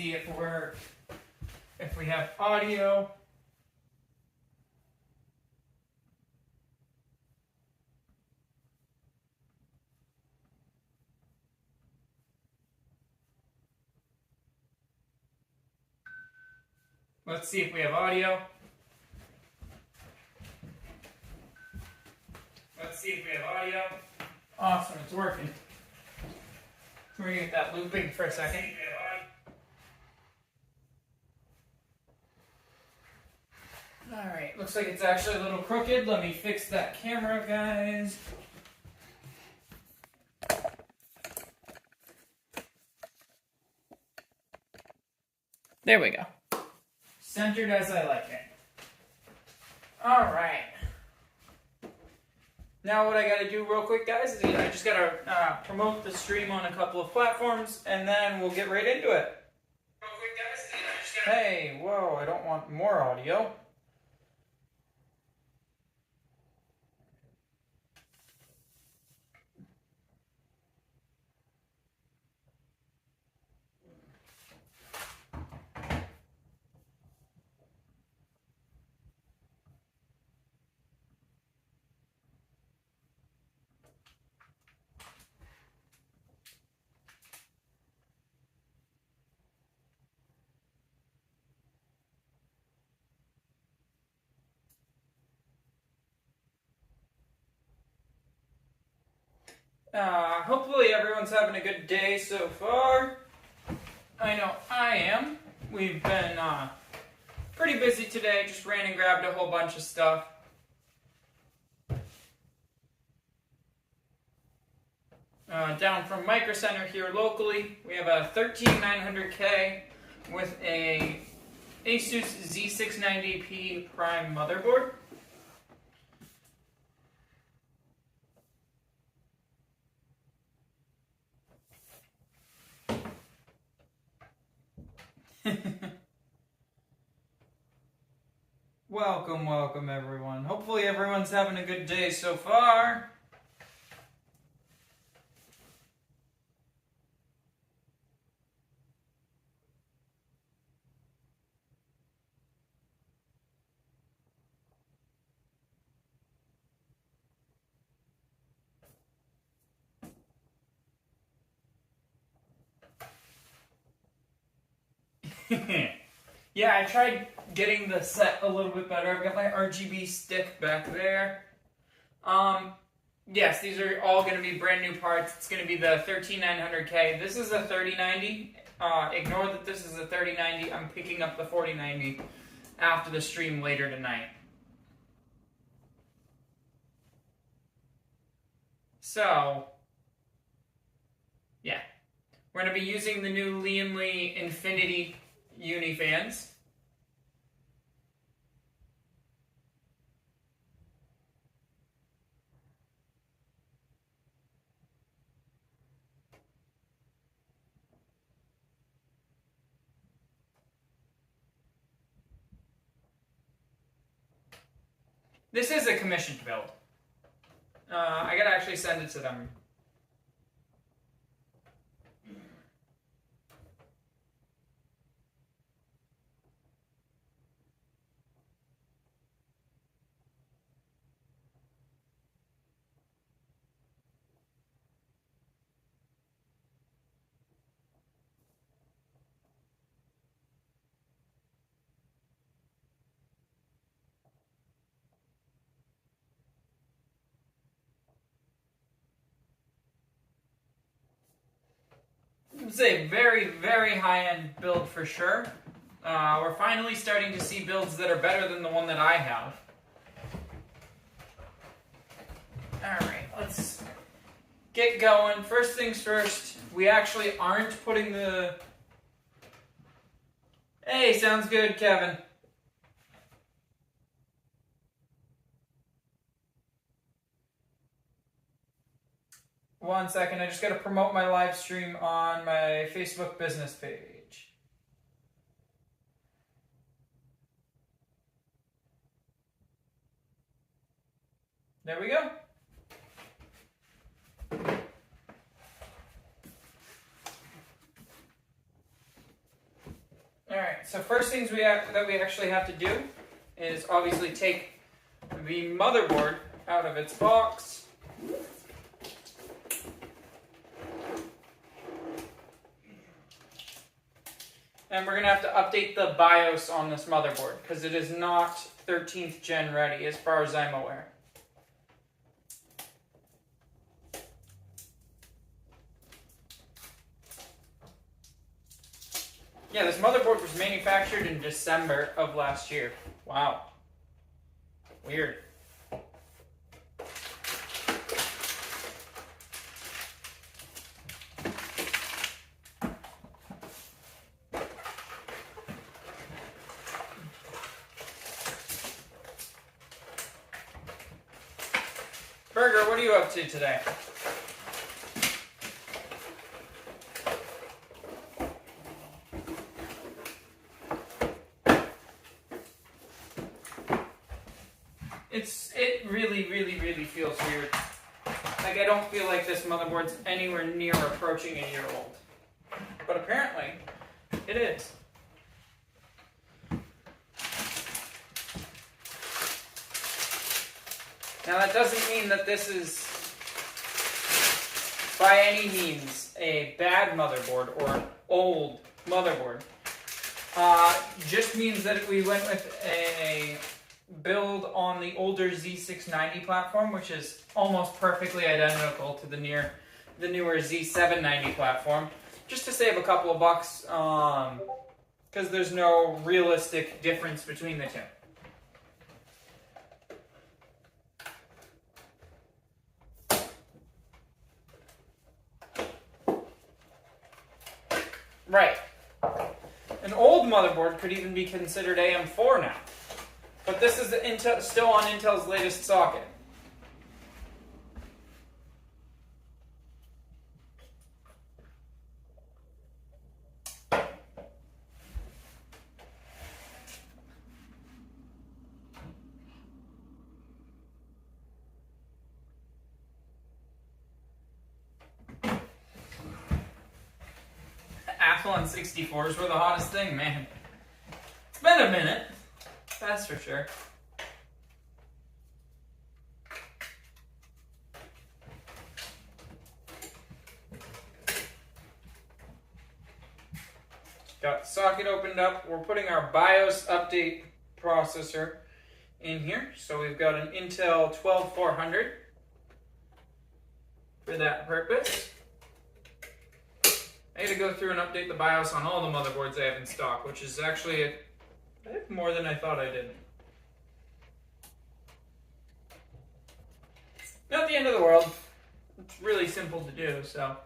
see if we have audio. Let's see if we have audio. Let's see if we have audio. Awesome, it's working. We're gonna get that looping for a second. Alright, looks like it's actually a little crooked. Let me fix that camera, guys. There we go. Centered as I like it. Alright. Now what I gotta do real quick, guys, is I just gotta promote the stream on a couple of platforms, and then we'll get right into it. Real quick, guys, hey, whoa, I don't want more audio. Hopefully everyone's having a good day so far. I know I am. We've been pretty busy today, just ran and grabbed a whole bunch of stuff. Down from Micro Center here locally, we have a 13900K with a Asus Z690P Prime motherboard. Welcome everyone. Hopefully everyone's having a good day so far. Yeah, I tried getting the set a little bit better. I've got my RGB stick back there. Yes, these are all going to be brand new parts. It's going to be the 13900K. This is a 3090. Ignore that this is a 3090. I'm picking up the 4090 after the stream later tonight. So, yeah. We're going to be using the new Lian Li Infinity Uni fans. This is a commissioned build. I gotta actually send it to them. It's a very, very high-end build for sure. We're finally starting to see builds that are better than the one that I have. Alright, let's get going. First things first, we actually aren't putting the... Hey, sounds good, Kevin. One second, I just got to promote my live stream on my Facebook business page. There we go. Alright, so first things that we actually have to do is obviously take the motherboard out of its box. And we're going to have to update the BIOS on this motherboard because it is not 13th gen ready as far as I'm aware. Yeah, this motherboard was manufactured in December of last year. Wow. Weird. Burger, what are you up to today? It really feels weird. Like, I don't feel like this motherboard's anywhere near approaching a year old. But apparently, it is. Now, that doesn't mean that this is, by any means, a bad motherboard or an old motherboard. Just means that we went with a build on the older Z690 platform, which is almost perfectly identical to the newer Z790 platform, just to save a couple of bucks, because there's no realistic difference between the two. Right. An old motherboard could even be considered AM4 now. But this is still on Intel's latest socket. Athlon 64s were the hottest thing, man. It's been a minute. That's for sure. Got the socket opened up. We're putting our BIOS update processor in here. So we've got an Intel 12400 for that purpose. I had to go through and update the BIOS on all the motherboards I have in stock, which is actually more than I thought I did. Not the end of the world. It's really simple to do, so.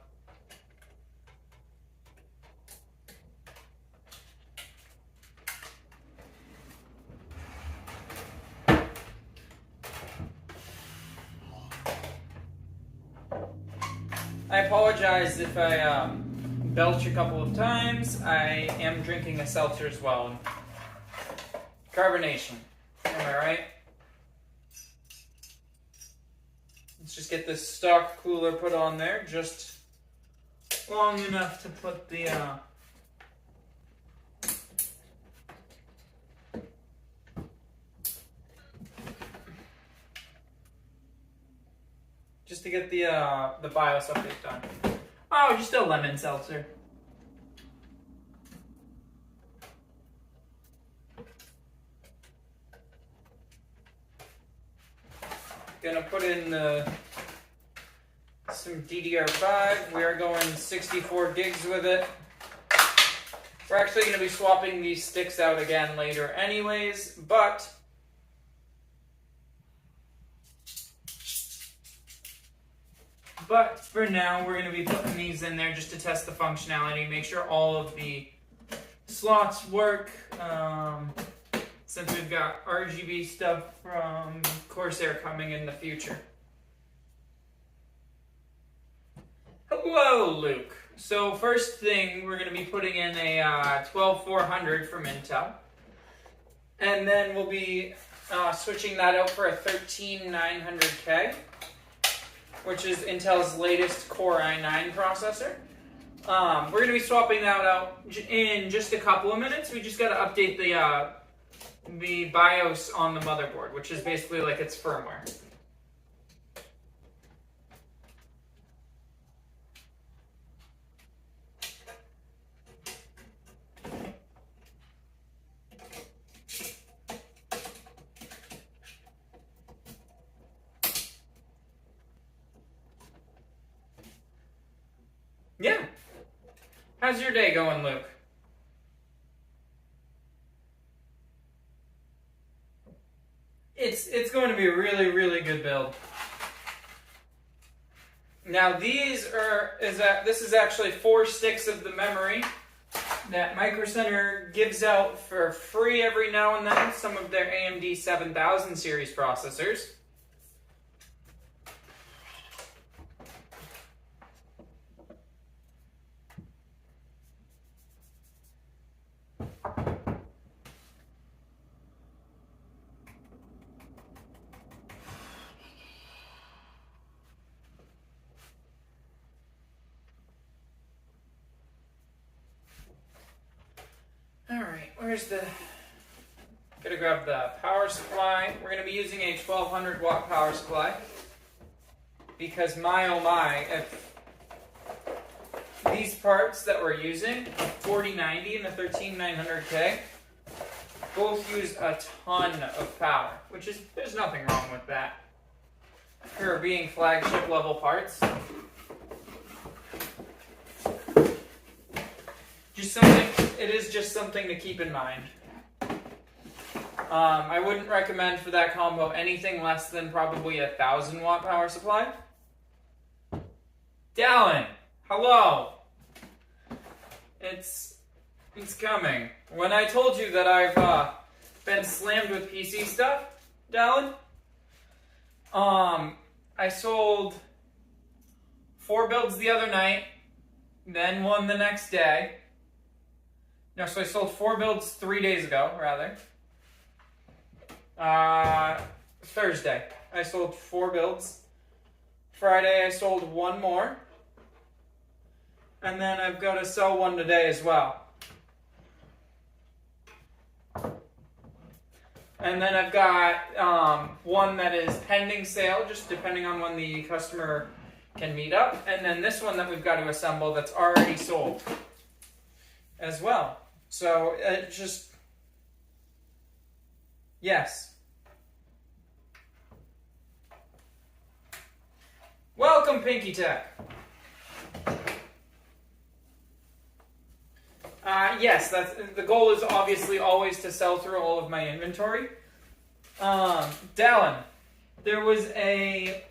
I apologize if I belch a couple of times. I am drinking a seltzer as well. Carbonation. Am I right? Let's just get this stock cooler put on there just long enough to put the just to get the BIOS update done. Oh, just a lemon seltzer. Gonna put in some DDR5. We are going 64 gigs with it. We're actually going to be swapping these sticks out again later anyways, but for now we're going to be putting these in there just to test the functionality, make sure all of the slots work. Since we've got RGB stuff from Corsair coming in the future. Hello, Luke. So first thing, we're going to be putting in a 12400 from Intel. And then we'll be switching that out for a 13900K, which is Intel's latest Core i9 processor. We're going to be swapping that out in just a couple of minutes. We just got to update the BIOS on the motherboard, which is basically like its firmware. Yeah. How's your day going, Luke? It's going to be a really, really good build. Now this is actually 4 sticks of the memory that Micro Center gives out for free every now and then, some of their AMD 7000 series processors. Alright, gotta grab the power supply. We're gonna be using a 1200 watt power supply because my oh my, if these parts that we're using, 4090 and the 13900K, both use a ton of power, there's nothing wrong with that for being flagship level parts. It is just something to keep in mind. I wouldn't recommend for that combo anything less than probably a 1000 watt power supply. Dallin, hello. It's coming. When I told you that I've been slammed with PC stuff, Dallin, I sold 4 builds the other night, then 1 the next day. No, so I sold 4 builds 3 days ago, rather. Thursday, I sold 4 builds. Friday, I sold 1 more. And then I've got to sell 1 today as well. And then I've got 1 that is pending sale, just depending on when the customer can meet up. And then this one that we've got to assemble that's already sold as well. So yes. Welcome, Pinky Tech. Yes, the goal is obviously always to sell through all of my inventory. Dallin, there was a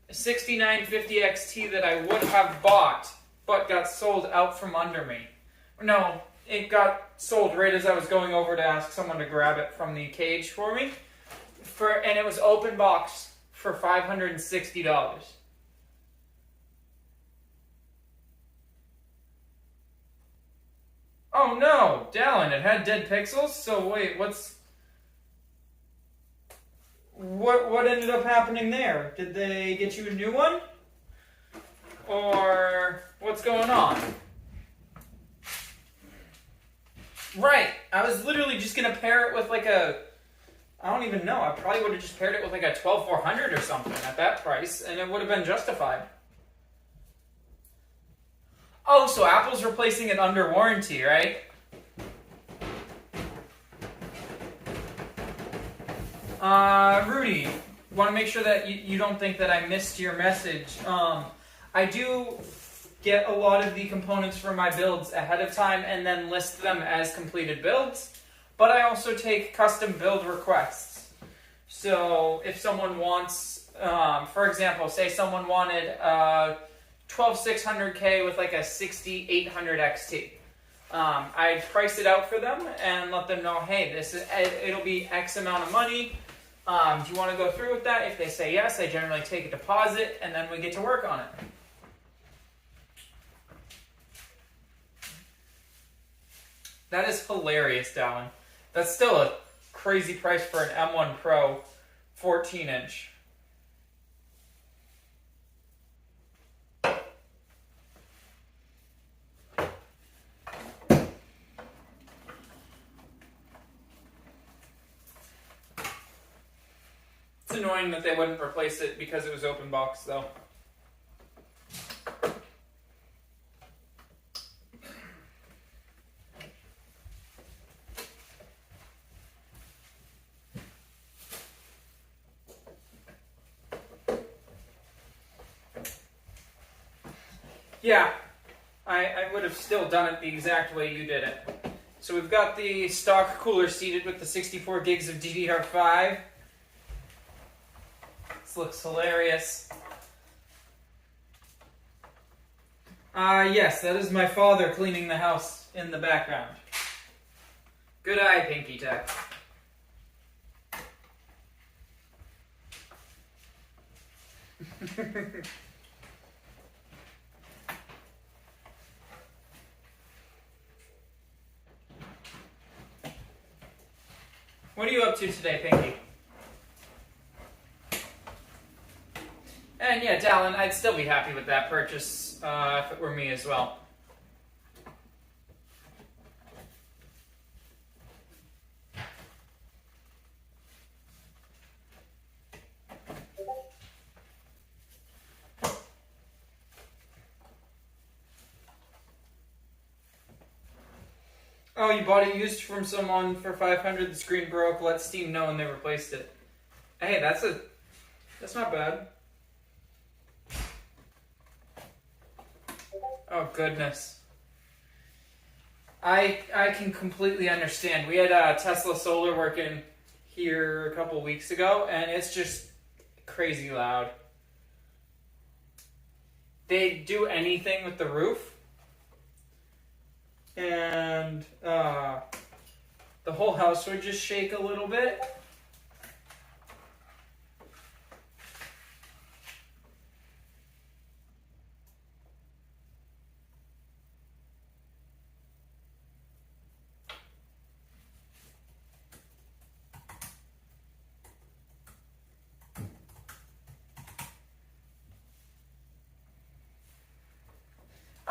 6950 XT that I would have bought, but got sold out from under me. No, it got sold right as I was going over to ask someone to grab it from the cage for me. And it was open box for $560. Oh no, Dallin, it had dead pixels? So wait, what ended up happening there? Did they get you a new one? Or what's going on? Right, I was literally just gonna pair it with like I don't even know, I probably would have just paired it with like a 12400 or something at that price, and it would have been justified. Oh, so Apple's replacing it under warranty, right? Rudy, want to make sure that you don't think that I missed your message. I do get a lot of the components for my builds ahead of time and then list them as completed builds, but I also take custom build requests. So if someone wants, for example, say someone wanted 12600K with like a 6800 XT. I'd price it out for them and let them know, hey, it'll be X amount of money. Do you want to go through with that? If they say yes, I generally take a deposit and then we get to work on it. That is hilarious, Dallin. That's still a crazy price for an M1 Pro 14-inch. annoying that they wouldn't replace it because it was open box, though. Yeah, I would have still done it the exact way you did it. So we've got the stock cooler seated with the 64 gigs of DDR5. This looks hilarious. Yes, that is my father cleaning the house in the background. Good eye, Pinky Tech. What are you up to today, Pinky? And yeah, Dallin, I'd still be happy with that purchase if it were me as well. Oh, you bought it used from someone for $500. The screen broke. Let Steam know and they replaced it. Hey, that's not bad. Oh goodness. I can completely understand. We had Tesla Solar working here a couple weeks ago, and it's just crazy loud. They'd do anything with the roof, and the whole house would just shake a little bit.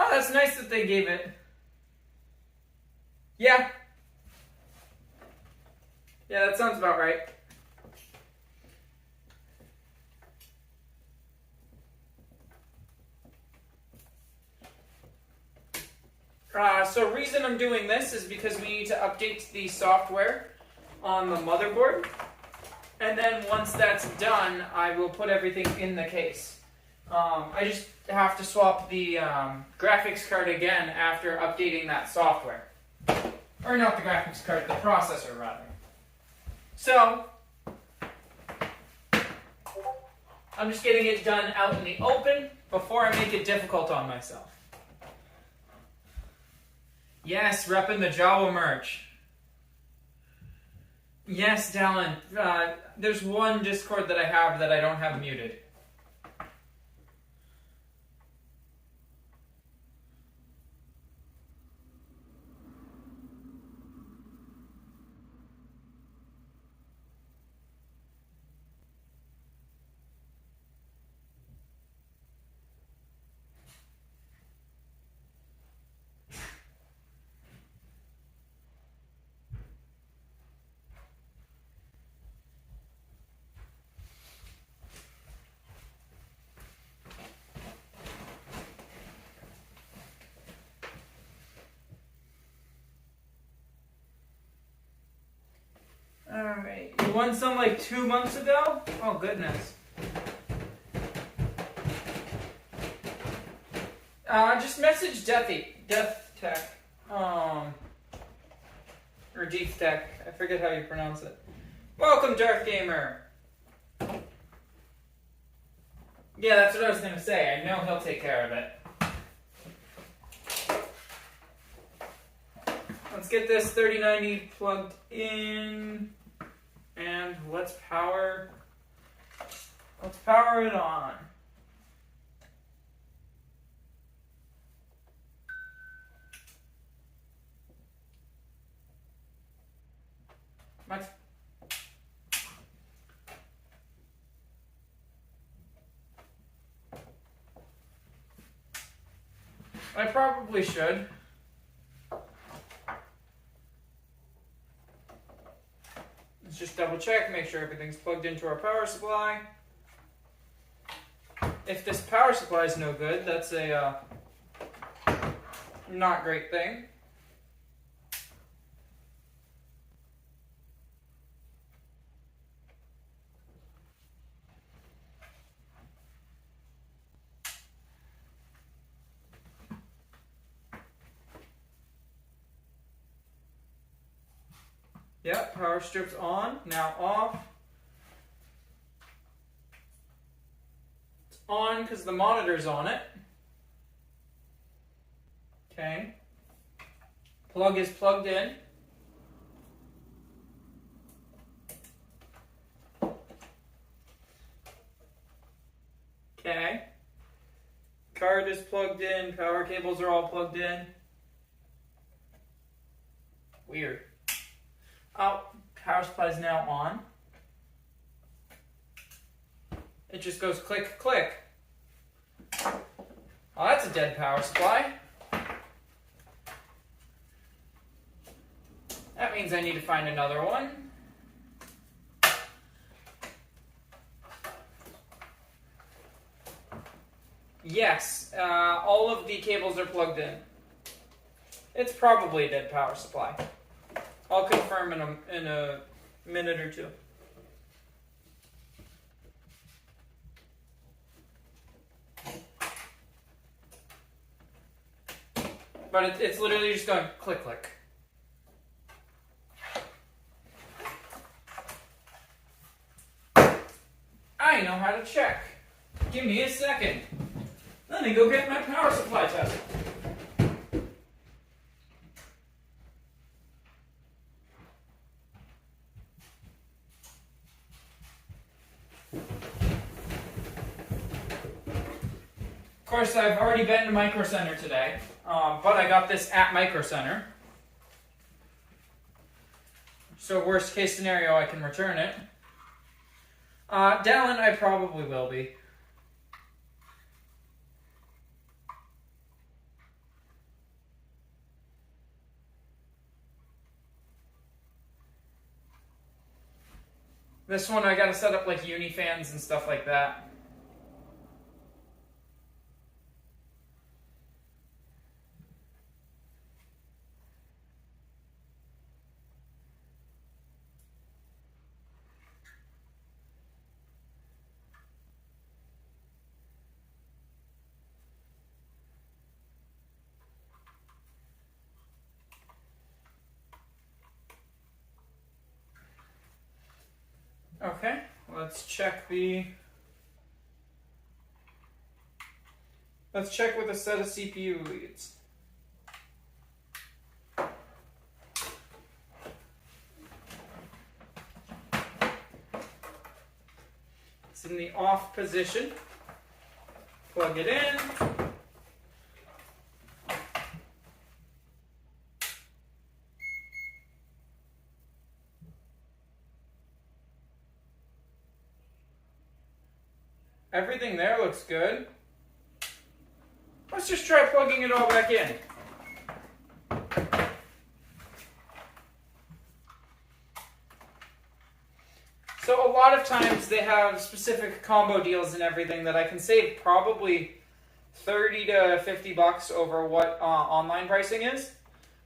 Oh, that's nice that they gave it. Yeah. Yeah, that sounds about right. So reason I'm doing this is because we need to update the software on the motherboard. And then once that's done, I will put everything in the case. I just have to swap the graphics card again after updating that software. Or not the graphics card, the processor rather. So, I'm just getting it done out in the open before I make it difficult on myself. Yes, repping the Jawa merch. Yes, Dallin. There's one Discord that I have that I don't have muted. Alright, you won some like 2 months ago? Oh goodness. Just message Death Tech. Or Deep Tech. I forget how you pronounce it. Welcome, Darth Gamer. Yeah, that's what I was gonna say. I know he'll take care of it. Let's get this 3090 plugged in, and let's power it on. I probably should. just double check, make sure everything's plugged into our power supply. If this power supply is no good, that's a not great thing. Yep, power strip's on, now off. It's on because the monitor's on it. Okay. Plug is plugged in. Okay. Card is plugged in, power cables are all plugged in. Weird. Oh, power supply is now on. It just goes click, click. Oh, that's a dead power supply. That means I need to find another one. Yes, all of the cables are plugged in. It's probably a dead power supply. I'll confirm in a minute or two. But it's literally just going click, click. I know how to check. Give me a second. Let me go get my power supply tester. Of course, I've already been to Micro Center today, but I got this at Micro Center. So worst case scenario, I can return it. Dallin, I probably will be. This one I gotta set up like uni fans and stuff like that. Okay, let's check with a set of CPU leads. It's in the off position. Plug it in. Everything there looks good. Let's just try plugging it all back in. So a lot of times they have specific combo deals and everything that I can save probably 30 to 50 bucks over what online pricing is.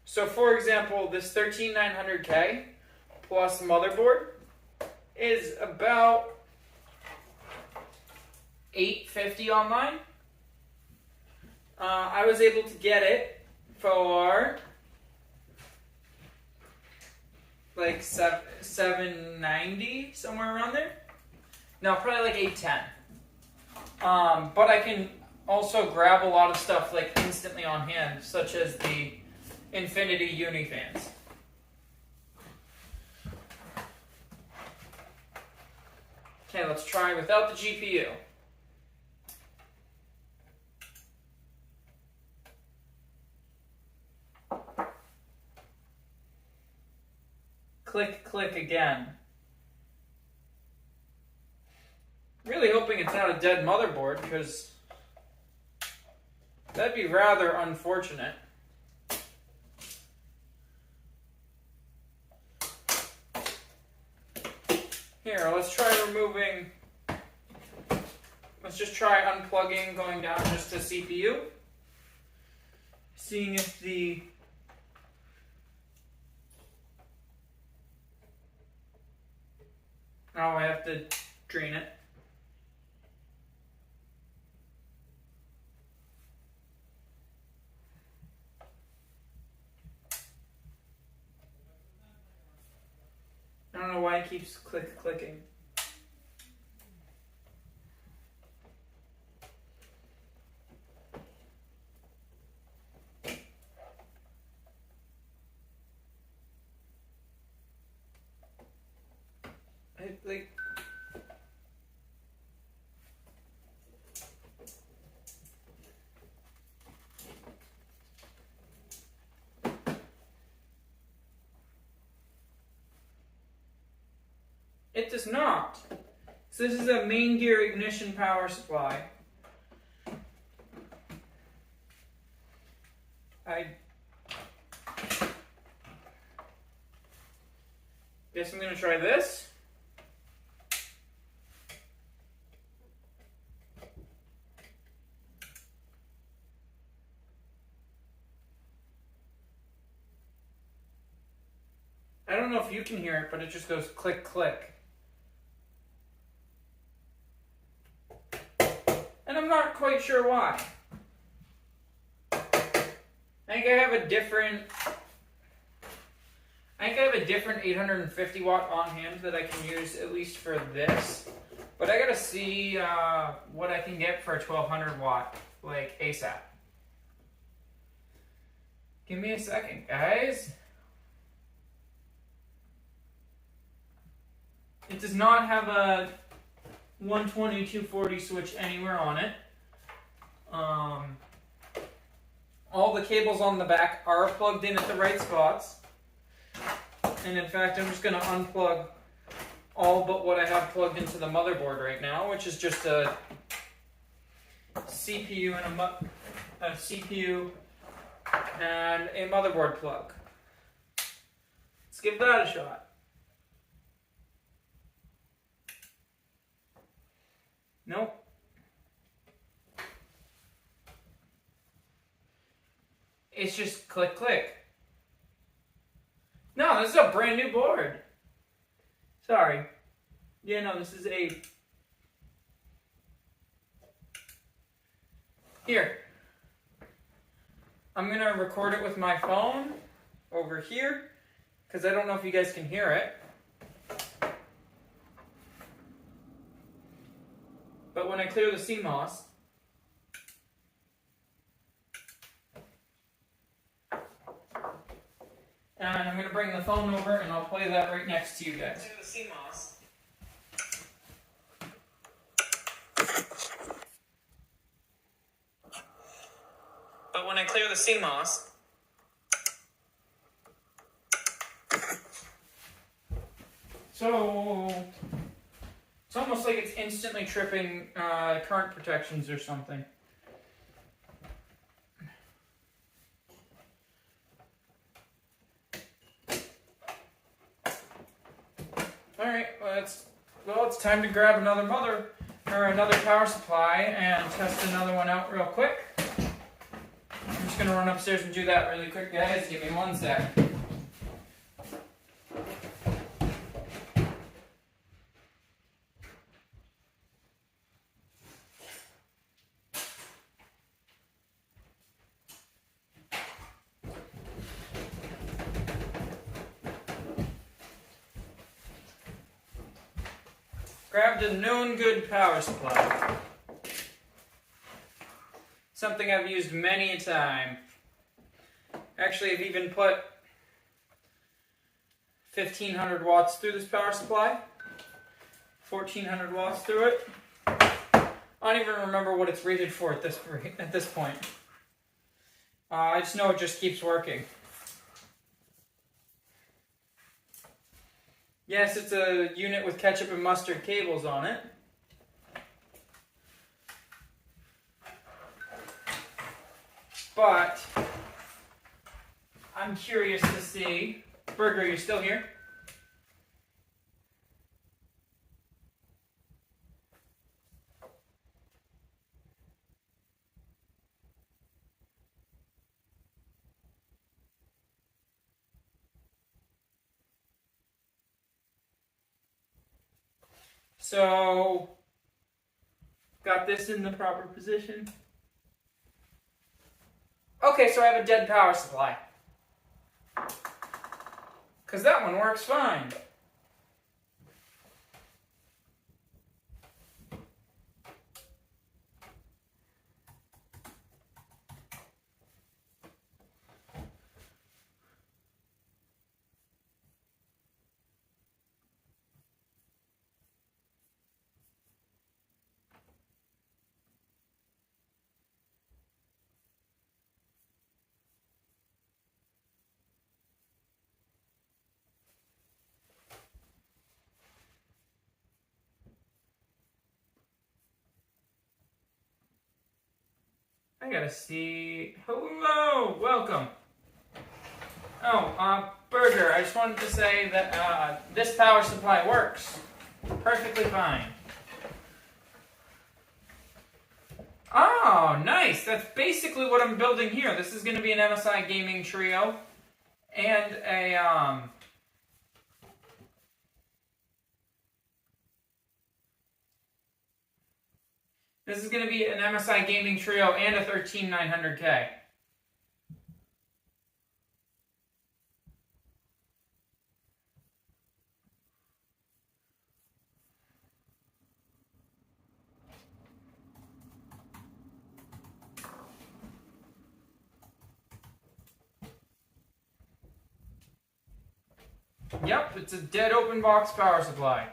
So for example, this 13900K plus motherboard is about $850 online. I was able to get it for like $790, somewhere around there. No, probably like $810. But I can also grab a lot of stuff like instantly on hand, such as the Infinity Uni fans. Okay, let's try without the GPU. Click, click again. Really hoping it's not a dead motherboard, because that'd be rather unfortunate. Here, let's try removing. Let's just try unplugging, going down just to CPU. Seeing if the oh, I have to drain it. I don't know why it keeps clicking. Like, it does not. So this is a main gear ignition power supply. I guess I'm gonna try this. I don't know if you can hear it, but it just goes click, click. And I'm not quite sure why. I think I have a different 850 watt on hand that I can use at least for this. But I gotta see what I can get for a 1200 watt, like ASAP. Give me a second, guys. It does not have a 120, 240 switch anywhere on it. All the cables on the back are plugged in at the right spots. And in fact, I'm just going to unplug all but what I have plugged into the motherboard right now, which is just a CPU and a CPU and a motherboard plug. Let's give that a shot. Nope. It's just click, click. No, this is a brand new board. Sorry. Yeah, no, this is a... Here. I'm going to record it with my phone over here, because I don't know if you guys can hear it. But when I clear the CMOS, and I'm going to bring the phone over and I'll play that right next to you guys. Clear the CMOS. But when I clear the CMOS, so it's almost like it's instantly tripping current protections or something. Alright, well, it's time to grab another power supply and test another one out real quick. I'm just gonna run upstairs and do that really quick, guys. Give me 1 sec. Grabbed a known good power supply. Something I've used many a time. Actually, I've even put 1500 watts through this power supply. 1400 watts through it. I don't even remember what it's rated for at this point. I just know it just keeps working. Yes, it's a unit with ketchup and mustard cables on it. But I'm curious to see. Burger, you still here? So, got this in the proper position. Okay, so I have a dead power supply. Because that one works fine. I gotta see. Hello, welcome. Oh, Burger, I just wanted to say that this power supply works perfectly fine. Oh, nice. That's basically what I'm building here. This is going to be an MSI gaming trio and a this is going to be an MSI gaming trio and a 13900K. Yep, it's a dead open box power supply.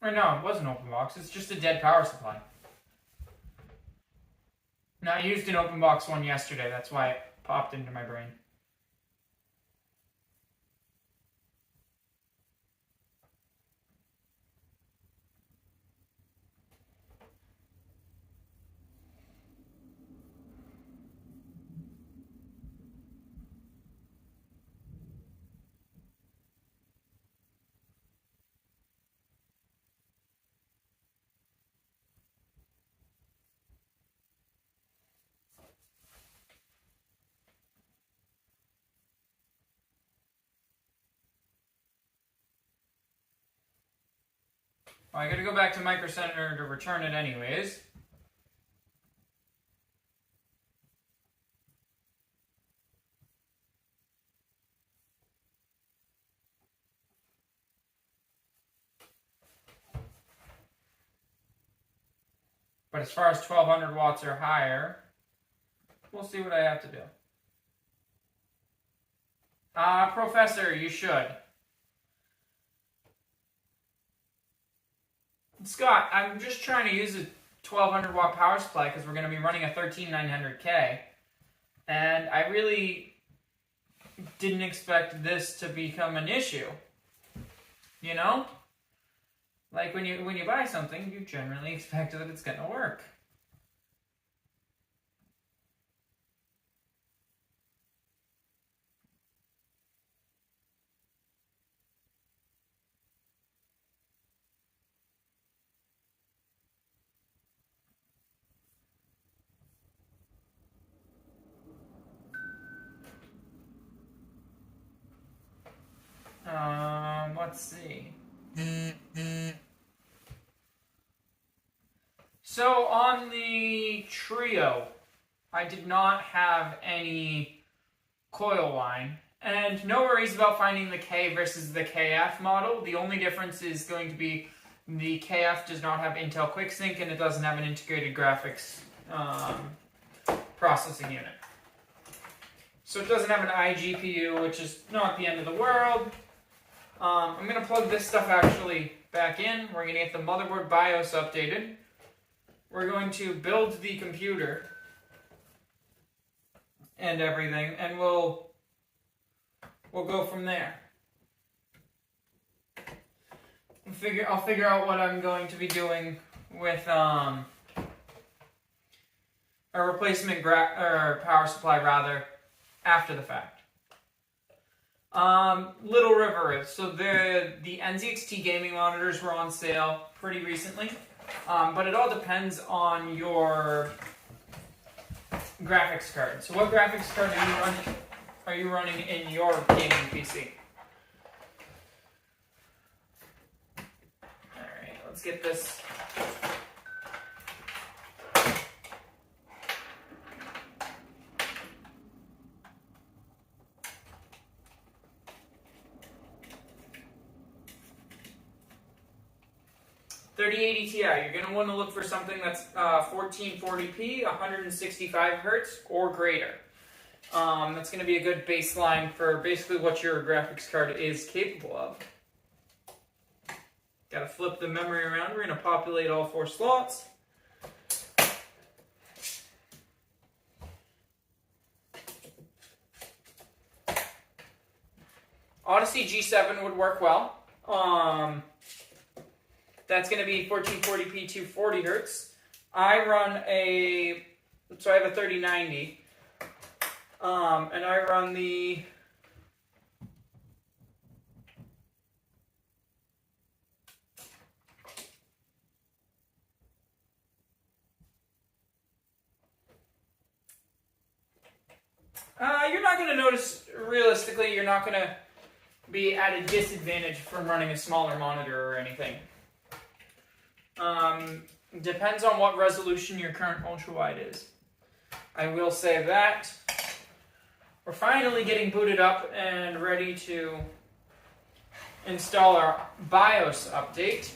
Or no, it wasn't open box. It's just a dead power supply. No, I used an open box one yesterday. That's why it popped into my brain. Well, I gotta go back to Micro Center to return it anyways. But as far as 1200 watts or higher, we'll see what I have to do. Professor, you should. Scott, I'm just trying to use a 1200 watt power supply because we're going to be running a 13900K. And I really didn't expect this to become an issue. You know? Like when you buy something, you generally expect that it's going to work. Let's see. So on the Trio, I did not have any coil line. And no worries about finding the K versus the KF model. The only difference is going to be the KF does not have Intel QuickSync and it doesn't have an integrated graphics processing unit. So it doesn't have an iGPU, which is not the end of the world. I'm going to plug this stuff actually back in. We're going to get the motherboard BIOS updated. We're going to build the computer and everything, and we'll go from there. I'll figure out what I'm going to be doing with a replacement power supply rather after the fact. Little River. So the NZXT gaming monitors were on sale pretty recently, but it all depends on your graphics card. So what graphics card are you running in your gaming PC? Alright, let's get this. .3080 Ti, you're going to want to look for something that's 1440p, 165 hertz, or greater. That's going to be a good baseline for basically what your graphics card is capable of. Got to flip the memory around. We're going to populate all 4 slots. Odyssey G7 would work well. That's going to be 1440p, 240 hertz. I have a 3090, and I run the you're not going to notice, realistically, you're not going to be at a disadvantage from running a smaller monitor or anything. Depends on what resolution your current ultra-wide is. I will say that we're finally getting booted up and ready to install our BIOS update.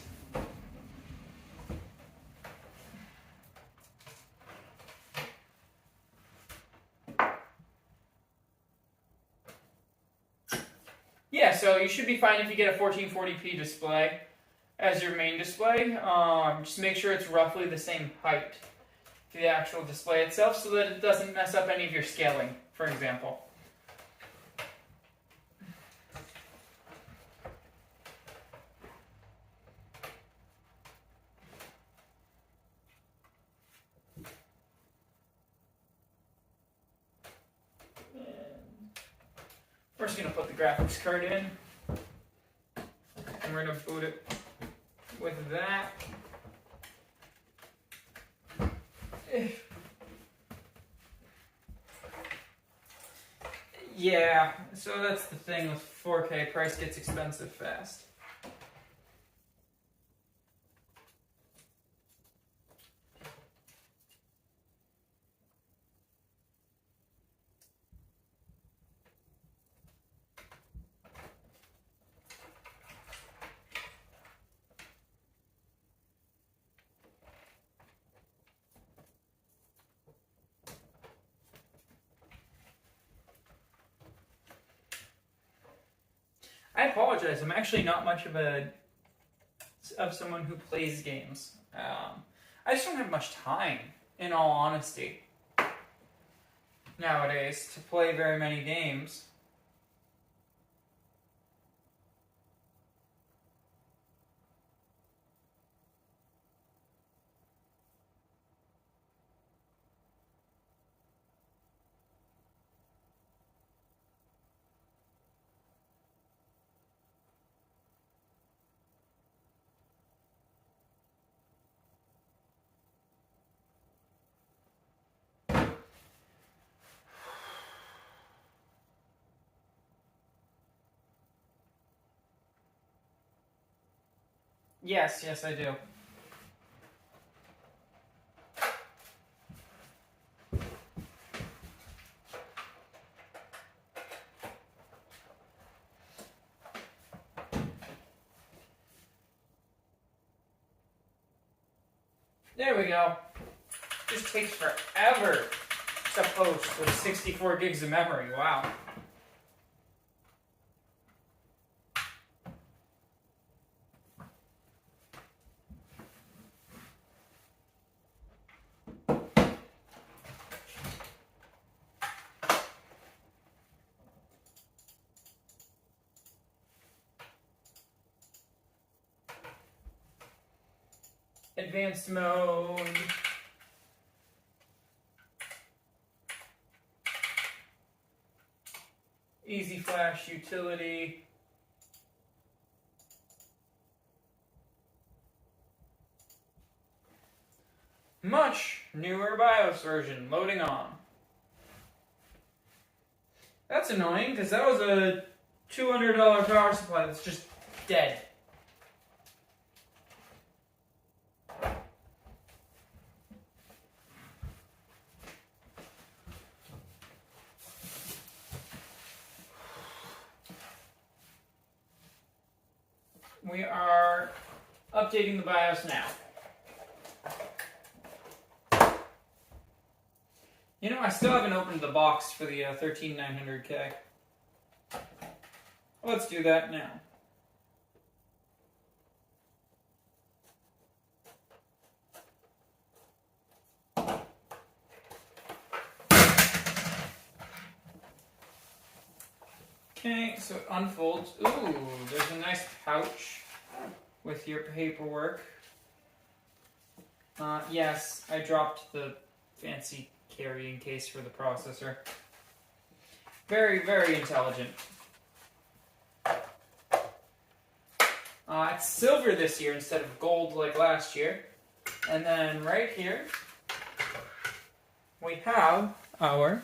Yeah, so you should be fine if you get a 1440p display as your main display. Just make sure it's roughly the same height to the actual display itself so that it doesn't mess up any of your scaling, for example. We're just going to put the graphics card in, and we're going to boot it with that. Yeah, so that's the thing with 4K, price gets expensive fast. I apologize. I'm actually not much of someone who plays games. I just don't have much time, in all honesty, nowadays to play very many games. Yes, I do. There we go. Just takes forever to post with 64 gigs of memory. Wow. Advanced mode. Easy flash utility. Much newer BIOS version loading on. That's annoying, because that was a $200 power supply that's just dead. We are updating the BIOS now. You know, I still haven't opened the box for the 13900K. Let's do that now. Okay, so it unfolds. Ooh, there's a nice pouch with your paperwork. Yes, I dropped the fancy carrying case for the processor. Very, very intelligent. It's silver this year instead of gold like last year. And then right here, we have our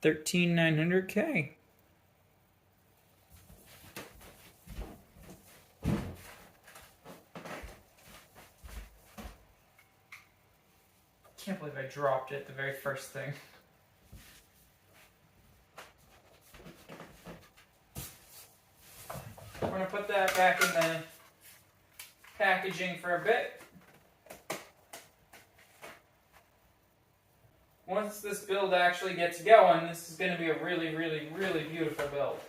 13900K. Can't believe I dropped it, the very first thing. We're going to put that back in the packaging for a bit. Once this build actually gets going, this is going to be a really, really, really beautiful build.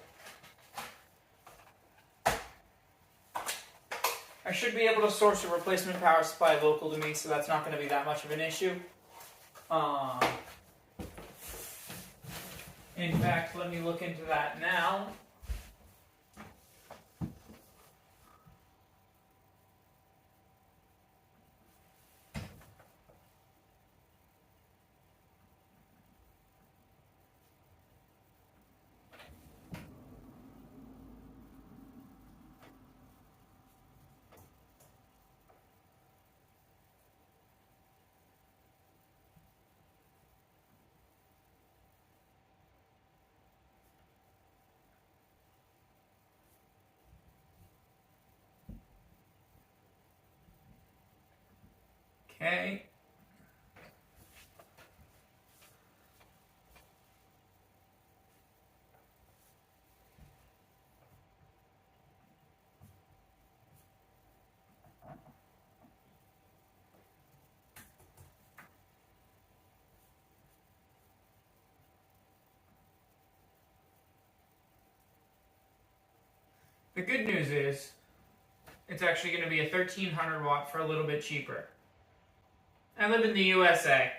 I should be able to source a replacement power supply local to me, so that's not going to be that much of an issue. In fact, let me look into that now. Okay. The good news is, it's actually going to be a 1300 watt for a little bit cheaper. I live in the USA.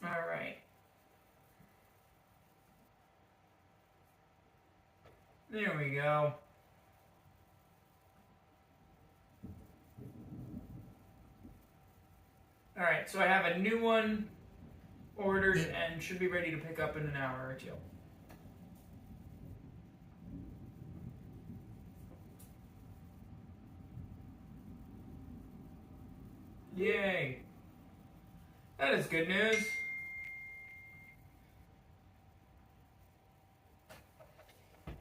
All right. There we go. All right, so I have a new one ordered and should be ready to pick up in an hour or two. Yay. That is good news.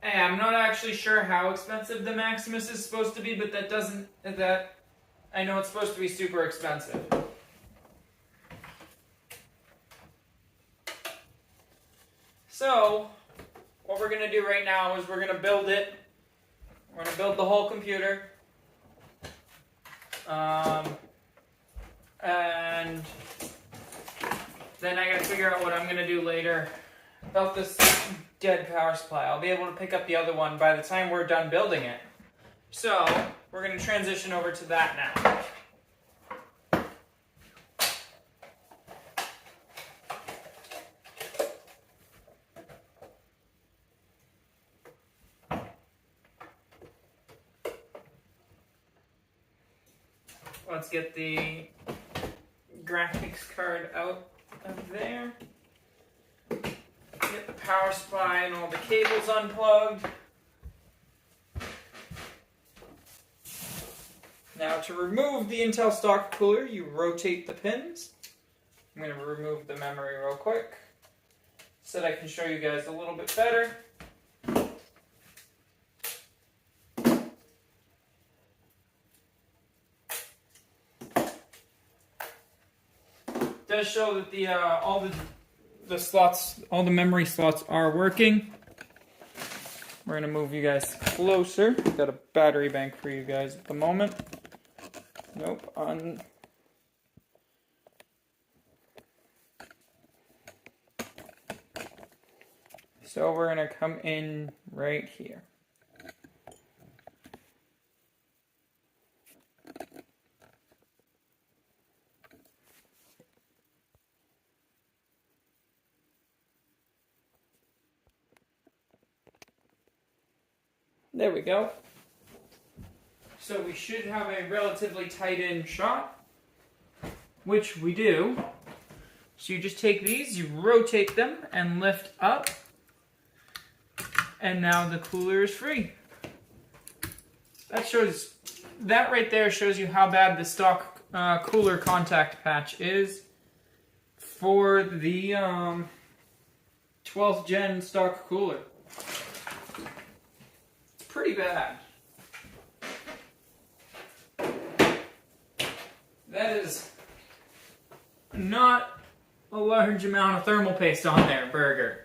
Hey, I'm not actually sure how expensive the Maximus is supposed to be, but I know it's supposed to be super expensive. So, what we're going to do right now is we're going to build it. We're going to build the whole computer. And then I got to figure out what I'm going to do later about this dead power supply. I'll be able to pick up the other one by the time we're done building it. So, we're going to transition over to that now. Let's get the graphics card out of there. Get the power supply and all the cables unplugged. Now to remove the Intel stock cooler, you rotate the pins. I'm going to remove the memory real quick so that I can show you guys a little bit better. It does show that all the slots, all the memory slots are working. We're gonna move you guys closer. Got a battery bank for you guys at the moment. Nope, on. So we're gonna come in right here. There we go. So we should have a relatively tight-in shot, which we do. So you just take these, you rotate them, and lift up, and now the cooler is free. That right there shows you how bad the stock cooler contact patch is for the 12th gen stock cooler. Pretty bad. That is not a large amount of thermal paste on there, Burger.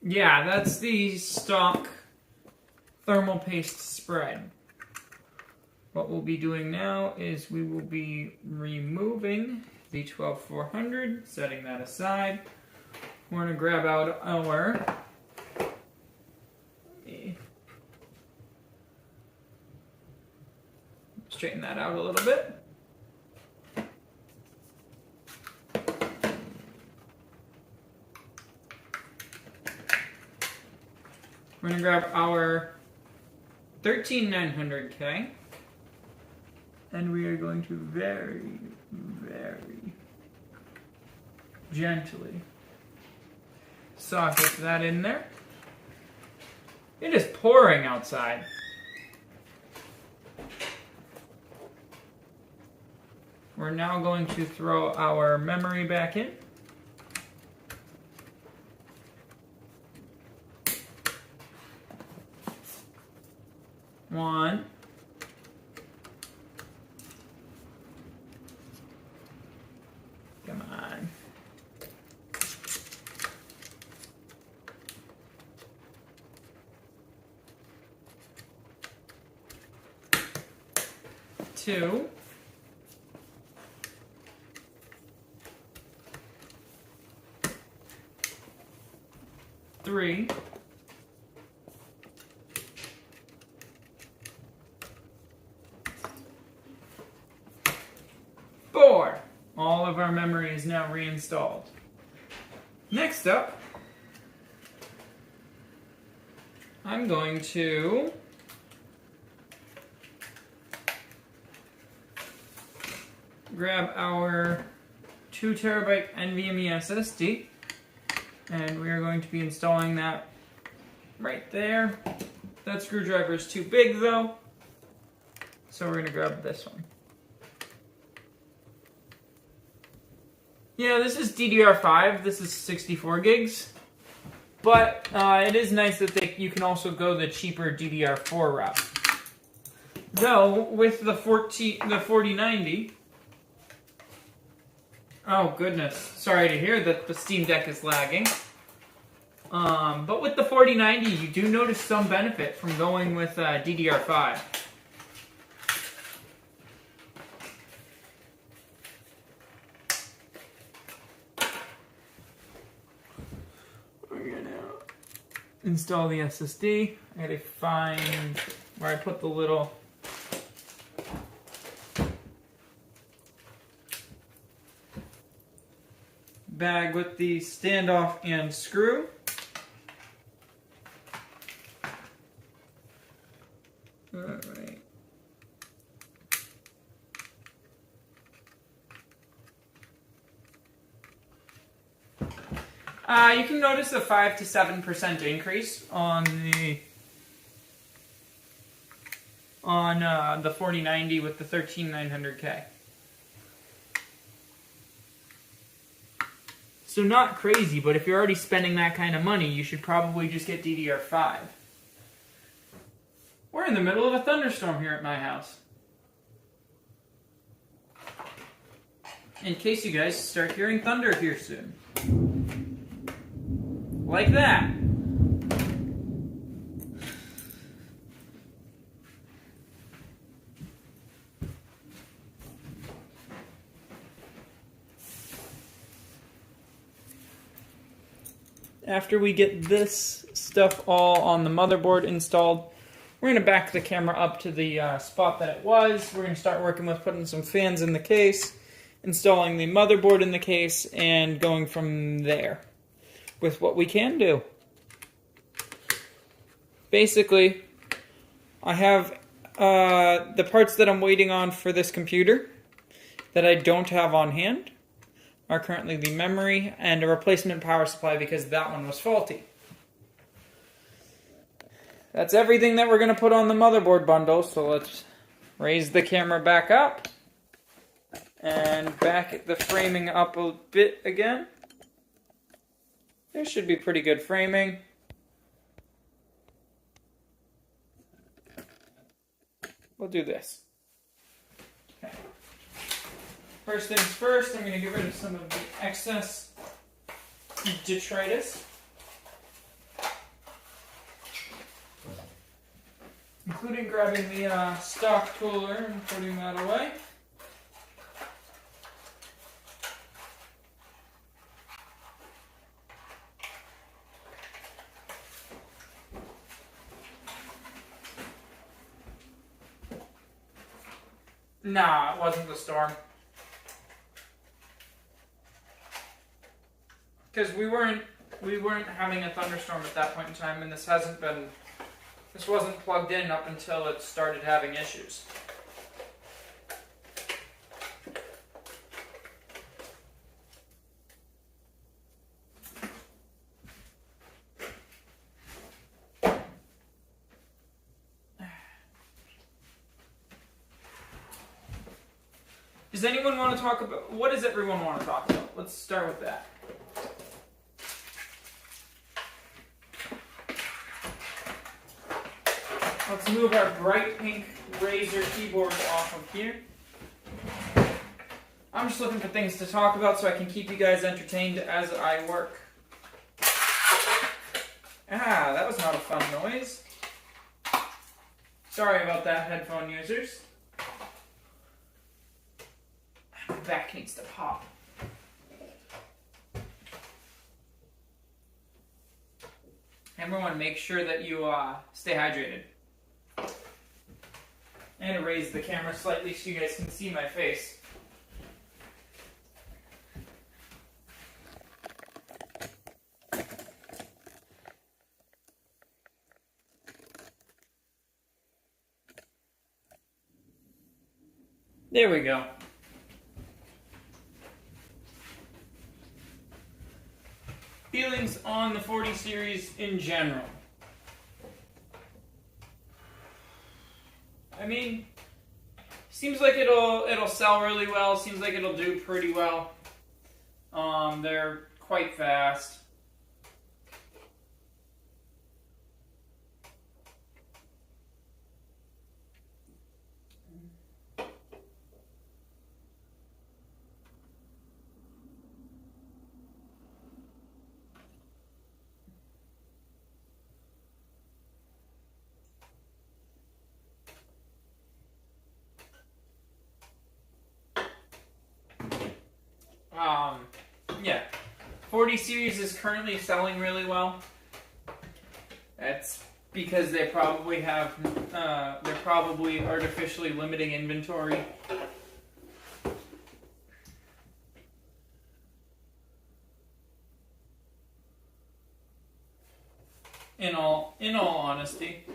Yeah, that's the stock thermal paste spread. What we'll be doing now is we will be removing the 12400, setting that aside. We're going to grab out our straighten that out a little bit. We're going to grab our 13900K, and we are going to very, very gently socket that in there. It is pouring outside. We're now going to throw our memory back in. One. Come on. Two. Three. 4. All of our memory is now reinstalled. Next up, I'm going to grab our 2 terabyte NVMe SSD, and we are going to be installing that right there. That screwdriver is too big though, so we're going to grab this one. Yeah, this is DDR5, this is 64 gigs, but it is nice that you can also go the cheaper DDR4 route. Though, with the 4090, oh goodness, sorry to hear that the Steam Deck is lagging. But with the 4090, you do notice some benefit from going with DDR5. We're gonna install the SSD. I gotta find where I put the little bag with the standoff and screw. Alright. You can notice a 5 to 7% increase on the 4090 with the 13900K. So not crazy, but if you're already spending that kind of money, you should probably just get DDR5. We're in the middle of a thunderstorm here at my house. In case you guys start hearing thunder here soon. Like that. After we get this stuff all on the motherboard installed, we're going to back the camera up to the spot that it was. We're going to start working with putting some fans in the case, installing the motherboard in the case, and going from there with what we can do. Basically, I have the parts that I'm waiting on for this computer that I don't have on hand are currently the memory and a replacement power supply because that one was faulty. That's everything that we're going to put on the motherboard bundle, so let's raise the camera back up and back the framing up a bit again. There should be pretty good framing. We'll do this. Okay. First things first, I'm going to get rid of some of the excess detritus, including grabbing the stock cooler and putting that away. Nah, it wasn't the storm. Because we weren't having a thunderstorm at that point in time, and this wasn't plugged in up until it started having issues. Does anyone want to talk about, what does everyone want to talk about? Let's start with that. Let's move our bright pink Razer keyboard off of here. I'm just looking for things to talk about so I can keep you guys entertained as I work. Ah, that was not a fun noise. Sorry about that, headphone users. My back needs to pop. Everyone, make sure that you stay hydrated. And raise the camera slightly so you guys can see my face. There we go. feelings on the 40 series in general. I mean, seems like it'll sell really well. Seems like it'll do pretty well. They're quite fast. Yeah, 40 series is currently selling really well. That's because they probably have, they're probably artificially limiting inventory. In all honesty.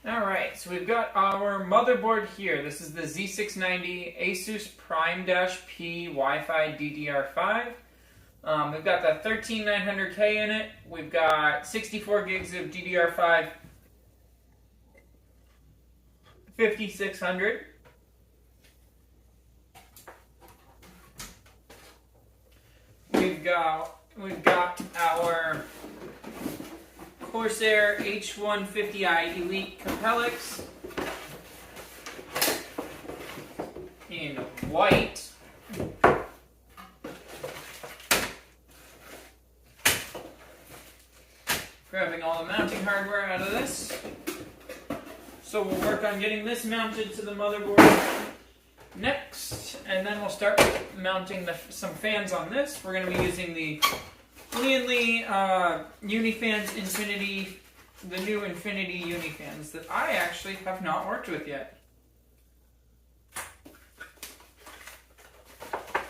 Alright, so we've got our motherboard here. This is the Z690 Asus Prime-P Wi-Fi DDR5. We've got the 13900K in it. We've got 64 gigs of DDR5 5600. We've got our Corsair H150i Elite Capellix in white. Grabbing all the mounting hardware out of this. So we'll work on getting this mounted to the motherboard next, and then we'll start mounting some fans on this. We're going to be using the Lianli Unifans Infinity, the new Infinity Unifans that I actually have not worked with yet.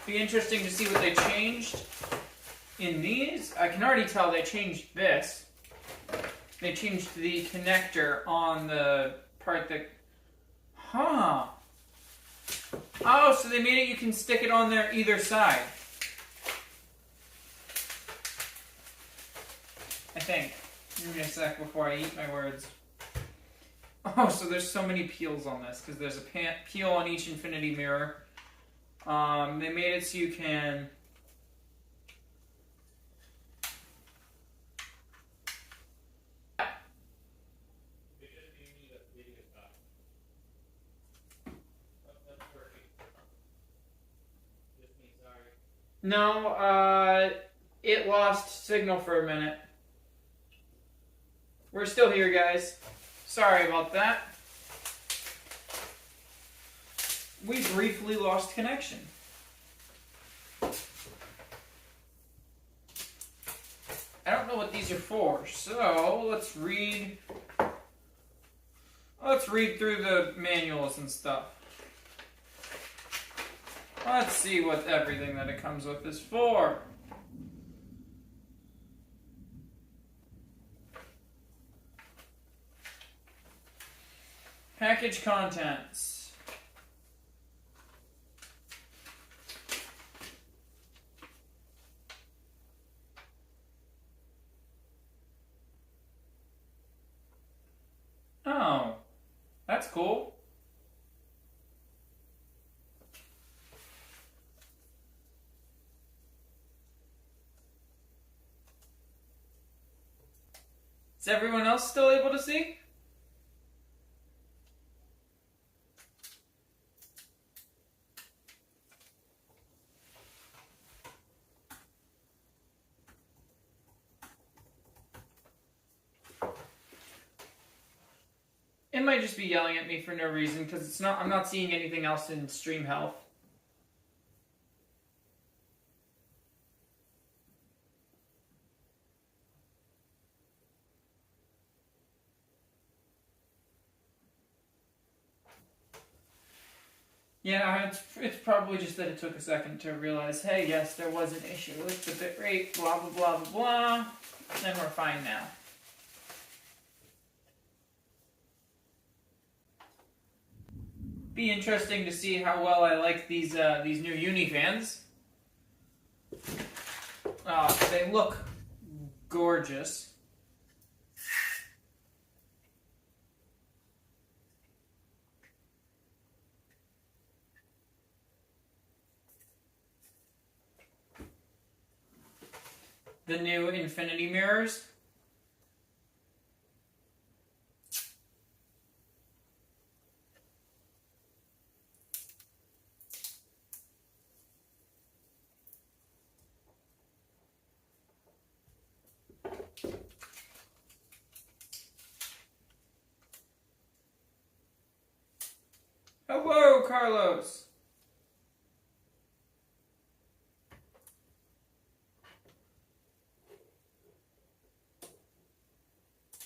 Be interesting to see what they changed in these. I can already tell they changed this. They changed the connector on the part that... Huh. Oh, so they made it you can stick it on there either side. I think. Give me a sec before I eat my words. Oh, so there's so many peels on this, because there's a peel on each infinity mirror. They made it so you can... No, it lost signal for a minute. We're still here, guys. Sorry about that. We briefly lost connection. I don't know what these are for, so let's read through the manuals and stuff. Let's see what everything that it comes with is for. Package contents. Oh, that's cool. Is everyone else still able to see? It might just be yelling at me for no reason because it's not. I'm not seeing anything else in stream health. Yeah, it's probably just that it took a second to realize, hey, yes, there was an issue with the bitrate, blah, blah, blah, blah, blah, and we're fine now. Be interesting to see how well I like these new uni fans. They look gorgeous. The new infinity mirrors. Hello, Carlos.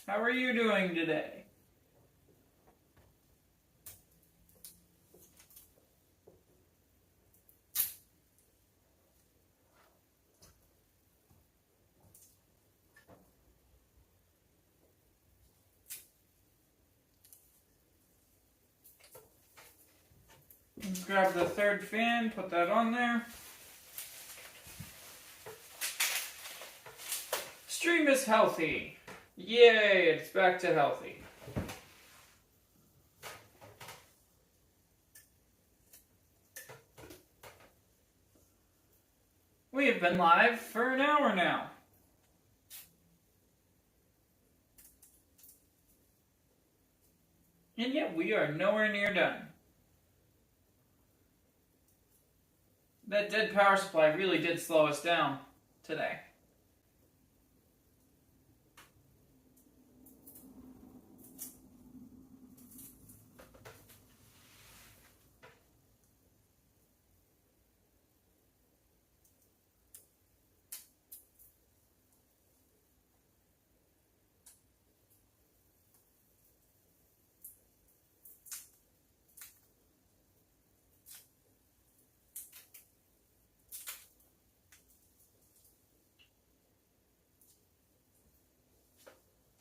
How are you doing today? Let's grab the third fan, put that on there. Stream is healthy. Yay, it's back to healthy. We have been live for an hour now. And yet we are nowhere near done. That dead power supply really did slow us down today.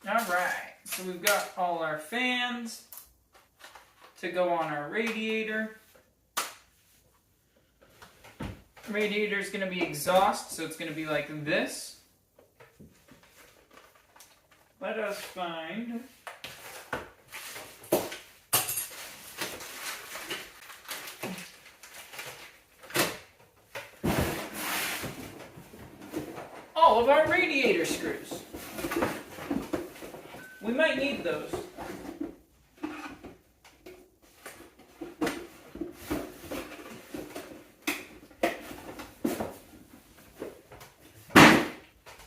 Alright, so we've got all our fans to go on our radiator. Radiator is going to be exhaust, so it's going to be like this. Let us find all of our radiator screws. We might need those.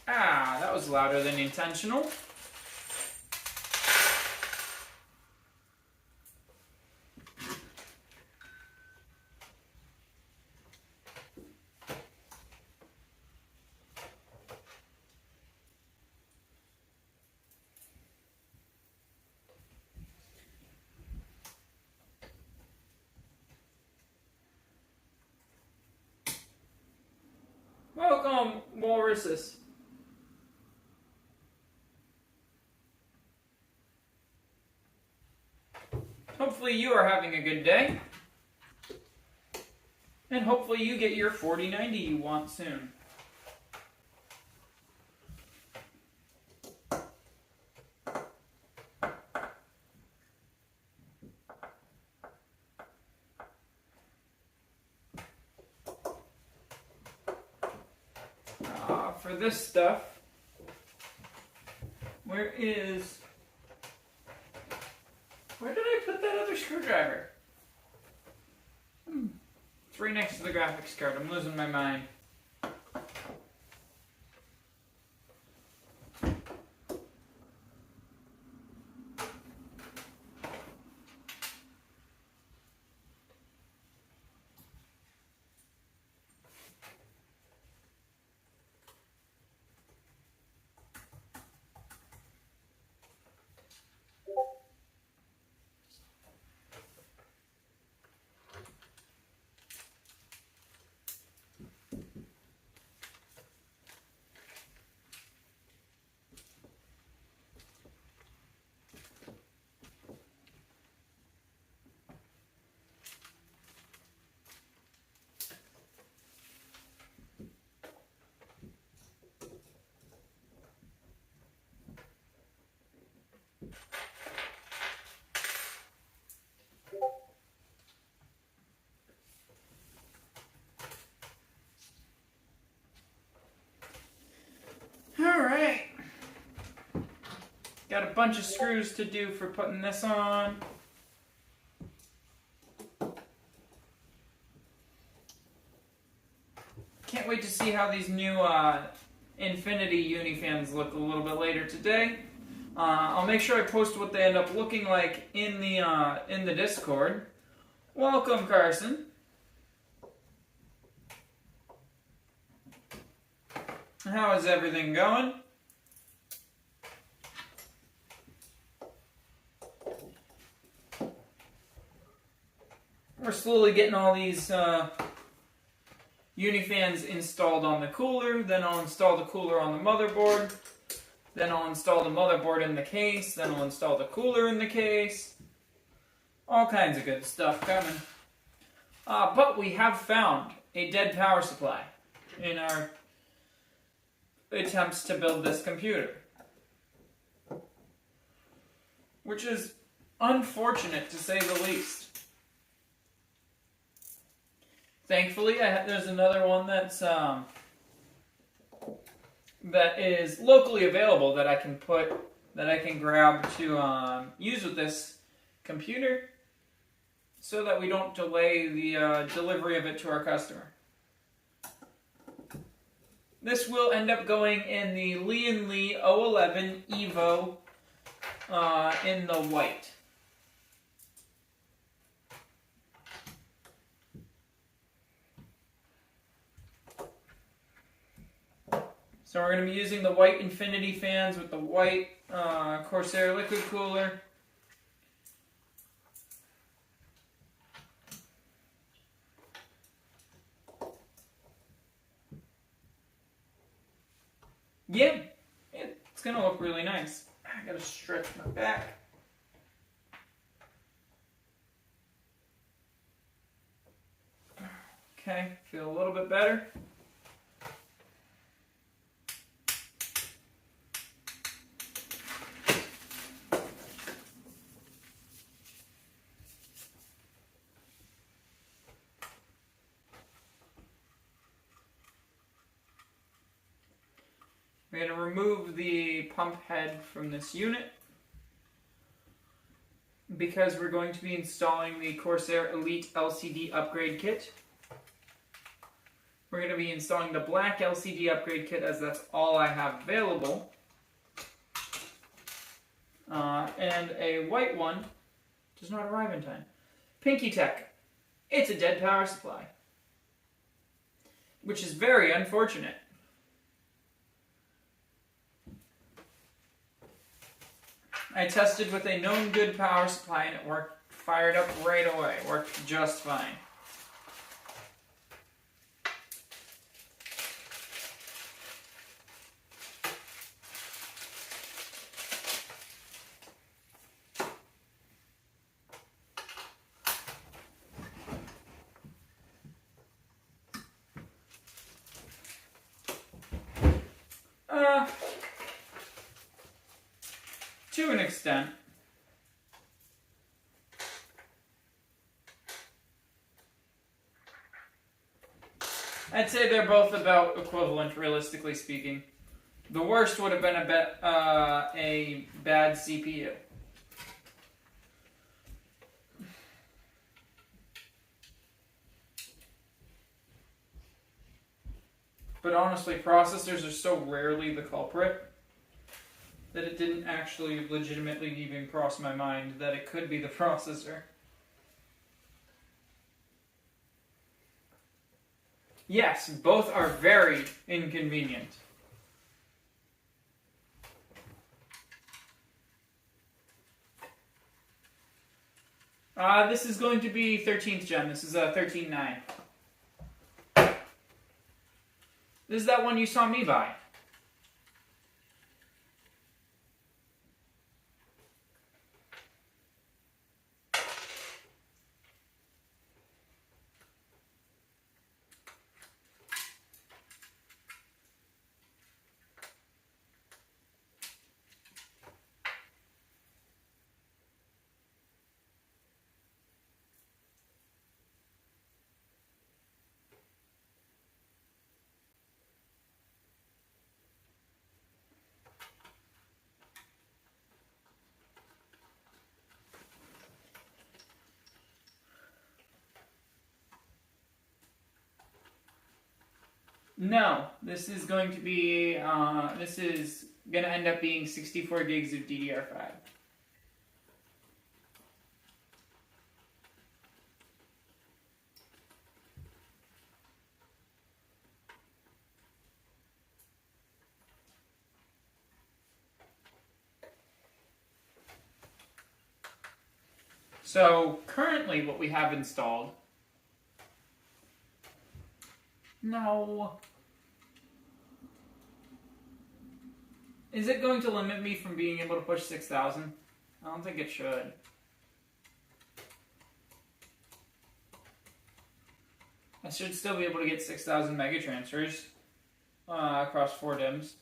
Ah, that was louder than intentional. Welcome, walruses. Hopefully you are having a good day. And hopefully you get your 4090 you want soon. For this stuff, where did I put that other screwdriver? It's right next to the graphics card. I'm losing my mind. Got a bunch of screws to do for putting this on. Can't wait to see how these new Infinity Unifans look a little bit later today. I'll make sure I post what they end up looking like in the Discord. Welcome, Carson. How is everything going? We're slowly getting all these Unifans installed on the cooler, then I'll install the cooler on the motherboard, then I'll install the motherboard in the case, then I'll install the cooler in the case. All kinds of good stuff coming. But we have found a dead power supply in our attempts to build this computer, which is unfortunate to say the least. Thankfully, there's another one that is locally available that I can grab to use with this computer, so that we don't delay the delivery of it to our customer. This will end up going in the Lee & Lee 011 Evo in the white. So we're going to be using the white Infinity fans with the white Corsair liquid cooler. Yeah, it's going to look really nice. I got to stretch my back. Okay, feel a little bit better. We're going to remove the pump head from this unit because we're going to be installing the Corsair Elite LCD upgrade kit. We're going to be installing the black LCD upgrade kit as that's all I have available. And a white one does not arrive in time. Pinky Tech. It's a dead power supply, which is very unfortunate. I tested with a known good power supply and it fired up right away. Worked just fine. To an extent. I'd say they're both about equivalent, realistically speaking. The worst would have been a bad CPU. But honestly, processors are so rarely the culprit that it didn't actually legitimately even cross my mind that it could be the processor. Yes, both are very inconvenient. This is going to be 13th gen. This is a 13.9. This is that one you saw me buy. No, this is going to be, this is going to end up being 64 gigs of DDR5. So currently what we have installed, no, is it going to limit me from being able to push 6,000? I don't think it should. I should still be able to get 6,000 mega transfers across 4 DIMMs.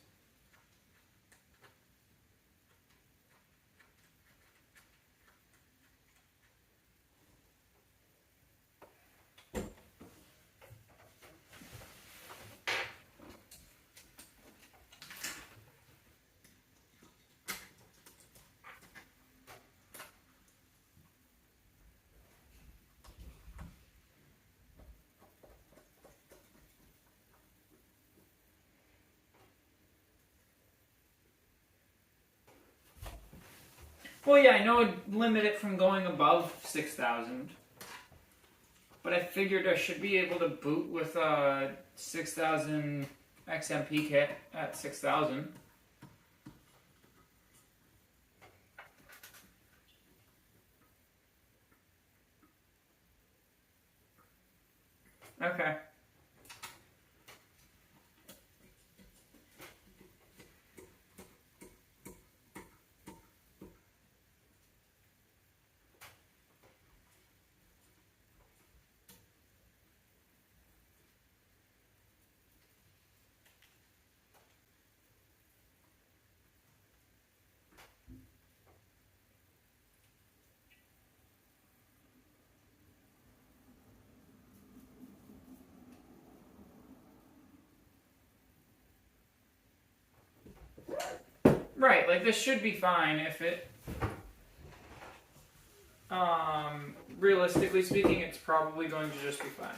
Well, yeah, I know it'd limit it from going above 6,000. But I figured I should be able to boot with a 6,000 XMP kit at 6,000. Okay. Right, like this should be fine if it, realistically speaking, it's probably going to just be fine.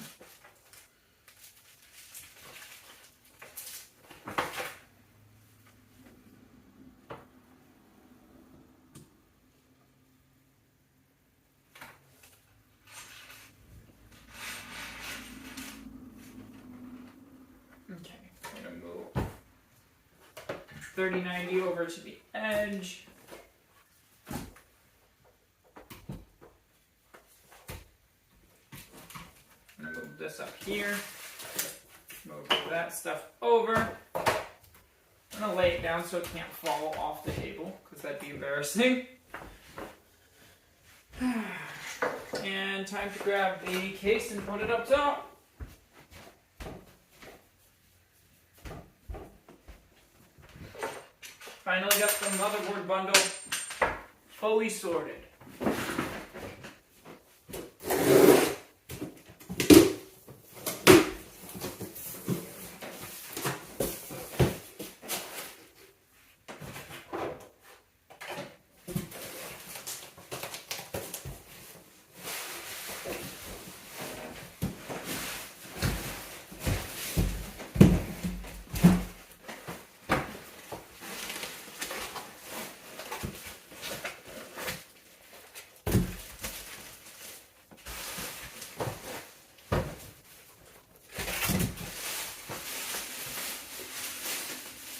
Okay, I'm gonna move 3090 over to the edge. I'm gonna move this up here. Move that stuff over. I'm gonna lay it down so it can't fall off the table, because that'd be embarrassing. And time to grab the case and put it up top. Finally got the motherboard bundle fully sorted.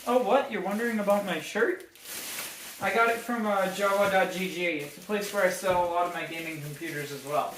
Oh, what? You're wondering about my shirt? I got it from Java.gg. It's a place where I sell a lot of my gaming computers as well.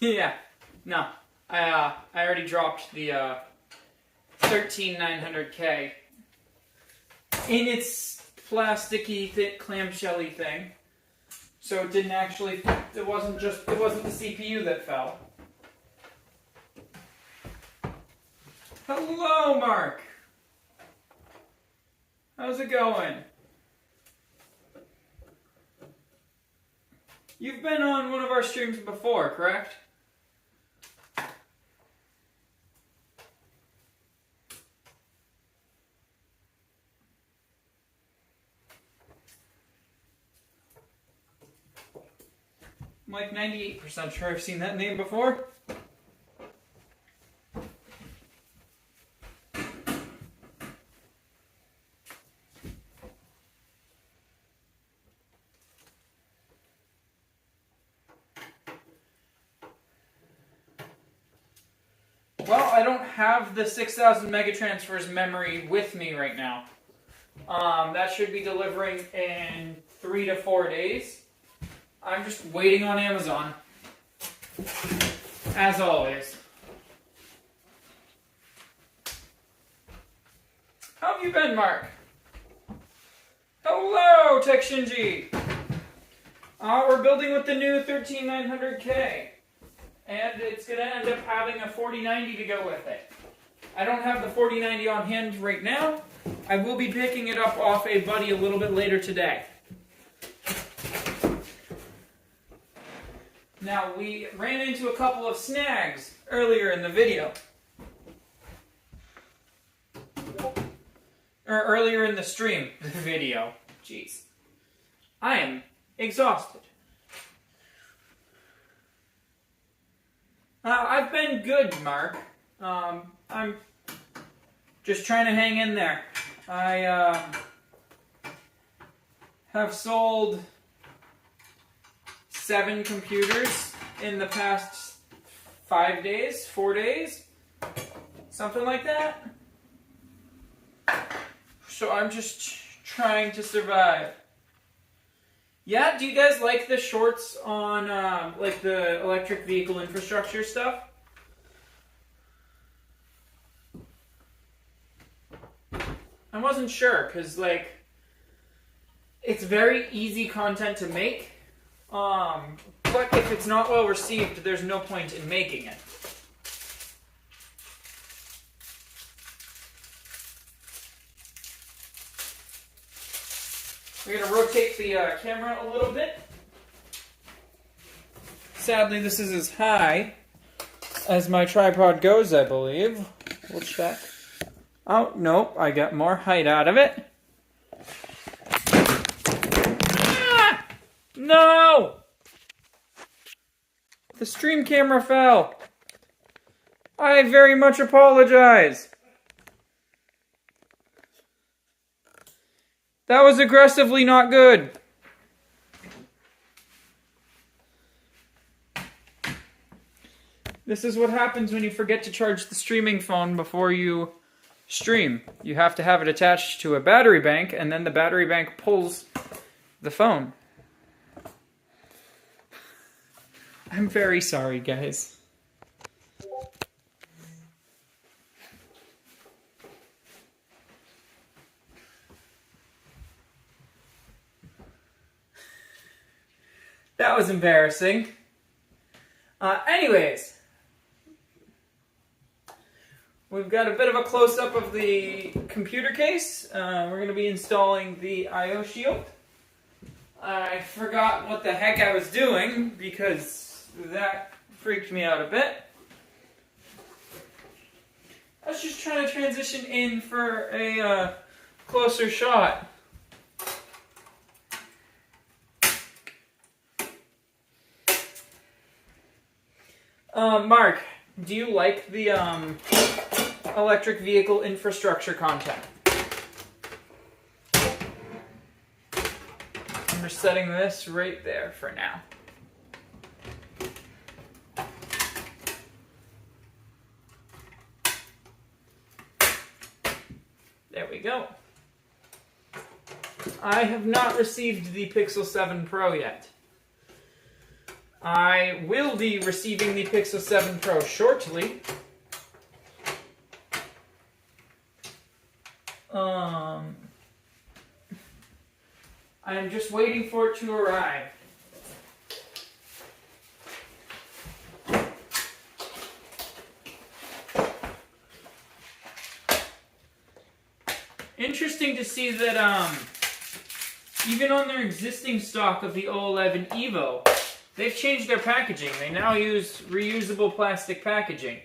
Yeah, no, I already dropped the 13900K in its plasticky, thick, clamshelly thing. So it didn't actually. It wasn't the CPU that fell. Hello, Mark. How's it going? You've been on one of our streams before, correct? I'm like 98% sure I've seen that name before. Well, I don't have the 6,000 megatransfers memory with me right now. That should be delivering in 3 to 4 days. I'm just waiting on Amazon, as always. How have you been, Mark? Hello, Tech Shinji. We're building with the new 13900K. And it's going to end up having a 4090 to go with it. I don't have the 4090 on hand right now. I will be picking it up off a buddy a little bit later today. Now, we ran into a couple of snags earlier in the video. Or earlier in the stream, the video. Jeez. I am exhausted. I've been good, Mark. I'm just trying to hang in there. I have sold 7 computers in the past 5 days, 4 days, something like that. So I'm just trying to survive. Yeah, do you guys like the shorts on like the electric vehicle infrastructure stuff? I wasn't sure, because like it's very easy content to make, but if it's not well received, there's no point in making it. We're going to rotate the camera a little bit. Sadly, this is as high as my tripod goes, I believe. We'll check. Oh, nope, I got more height out of it. Ah! No! The stream camera fell. I very much apologize. That was aggressively not good. This is what happens when you forget to charge the streaming phone before you stream. You have to have it attached to a battery bank, and then the battery bank pulls the phone. I'm very sorry, guys. That was embarrassing. Anyways, we've got a bit of a close-up of the computer case. We're going to be installing the I/O shield. I forgot what the heck I was doing because that freaked me out a bit. I was just trying to transition in for a closer shot. Mark, do you like the electric vehicle infrastructure content? I'm just setting this right there for now. There we go. I have not received the Pixel 7 Pro yet. I will be receiving the Pixel 7 Pro shortly. I'm just waiting for it to arrive. Interesting to see that even on their existing stock of the O11 Evo, They've changed their packaging. They now use reusable plastic packaging.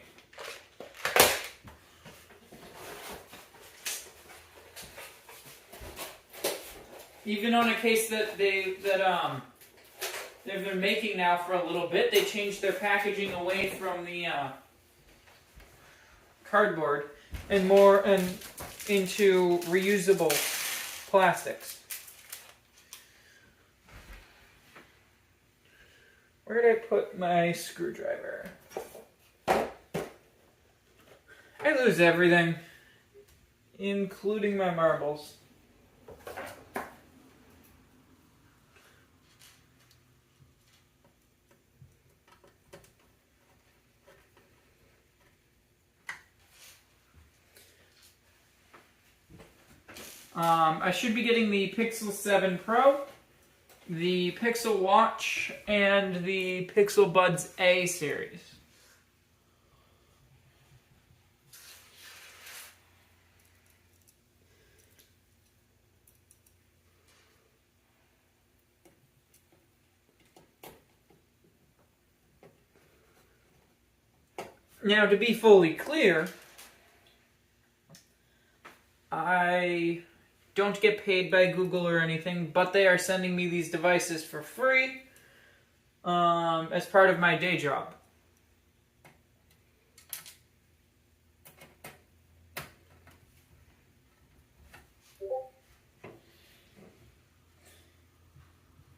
Even on a case that they've been making now for a little bit, they changed their packaging away from the cardboard and more into reusable plastics. Where did I put my screwdriver? I lose everything, including my marbles. I should be getting the Pixel 7 Pro, the Pixel Watch, and the Pixel Buds A series. Now, to be fully clear, I don't get paid by Google or anything, but they are sending me these devices for free as part of my day job.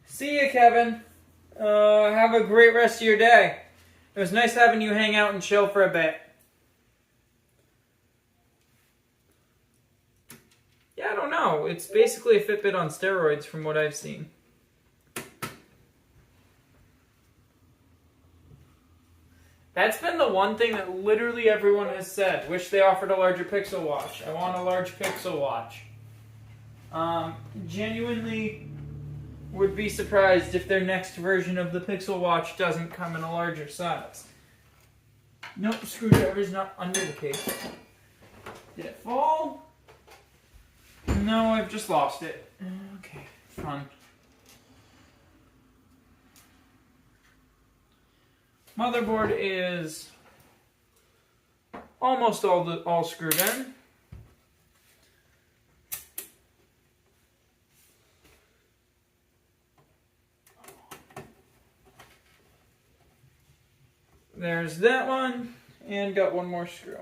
See you, Kevin. Have a great rest of your day. It was nice having you hang out and chill for a bit. Yeah, I don't know. It's basically a Fitbit on steroids from what I've seen. That's been the one thing that literally everyone has said. Wish they offered a larger Pixel Watch. I want a large Pixel Watch. Genuinely would be surprised if their next version of the Pixel Watch doesn't come in a larger size. Nope, the screwdriver's not under the case. Did it fall? No, I've just lost it. Okay, fun. Motherboard is almost all screwed in. There's that one, and got one more screw.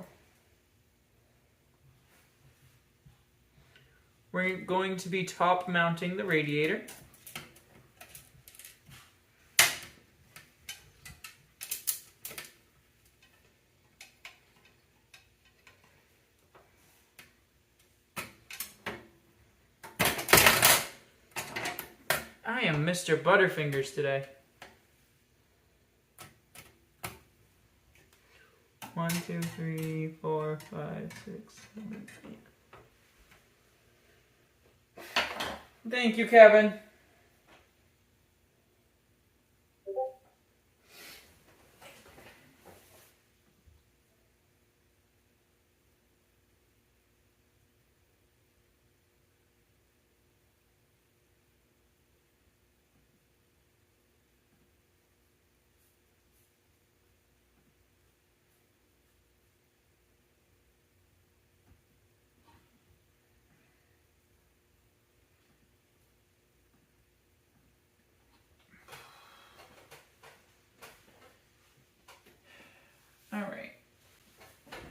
We're going to be top mounting the radiator. I am Mr. Butterfingers today. 1, 2, 3, 4, 5, 6, 7, 8. Thank you, Kevin.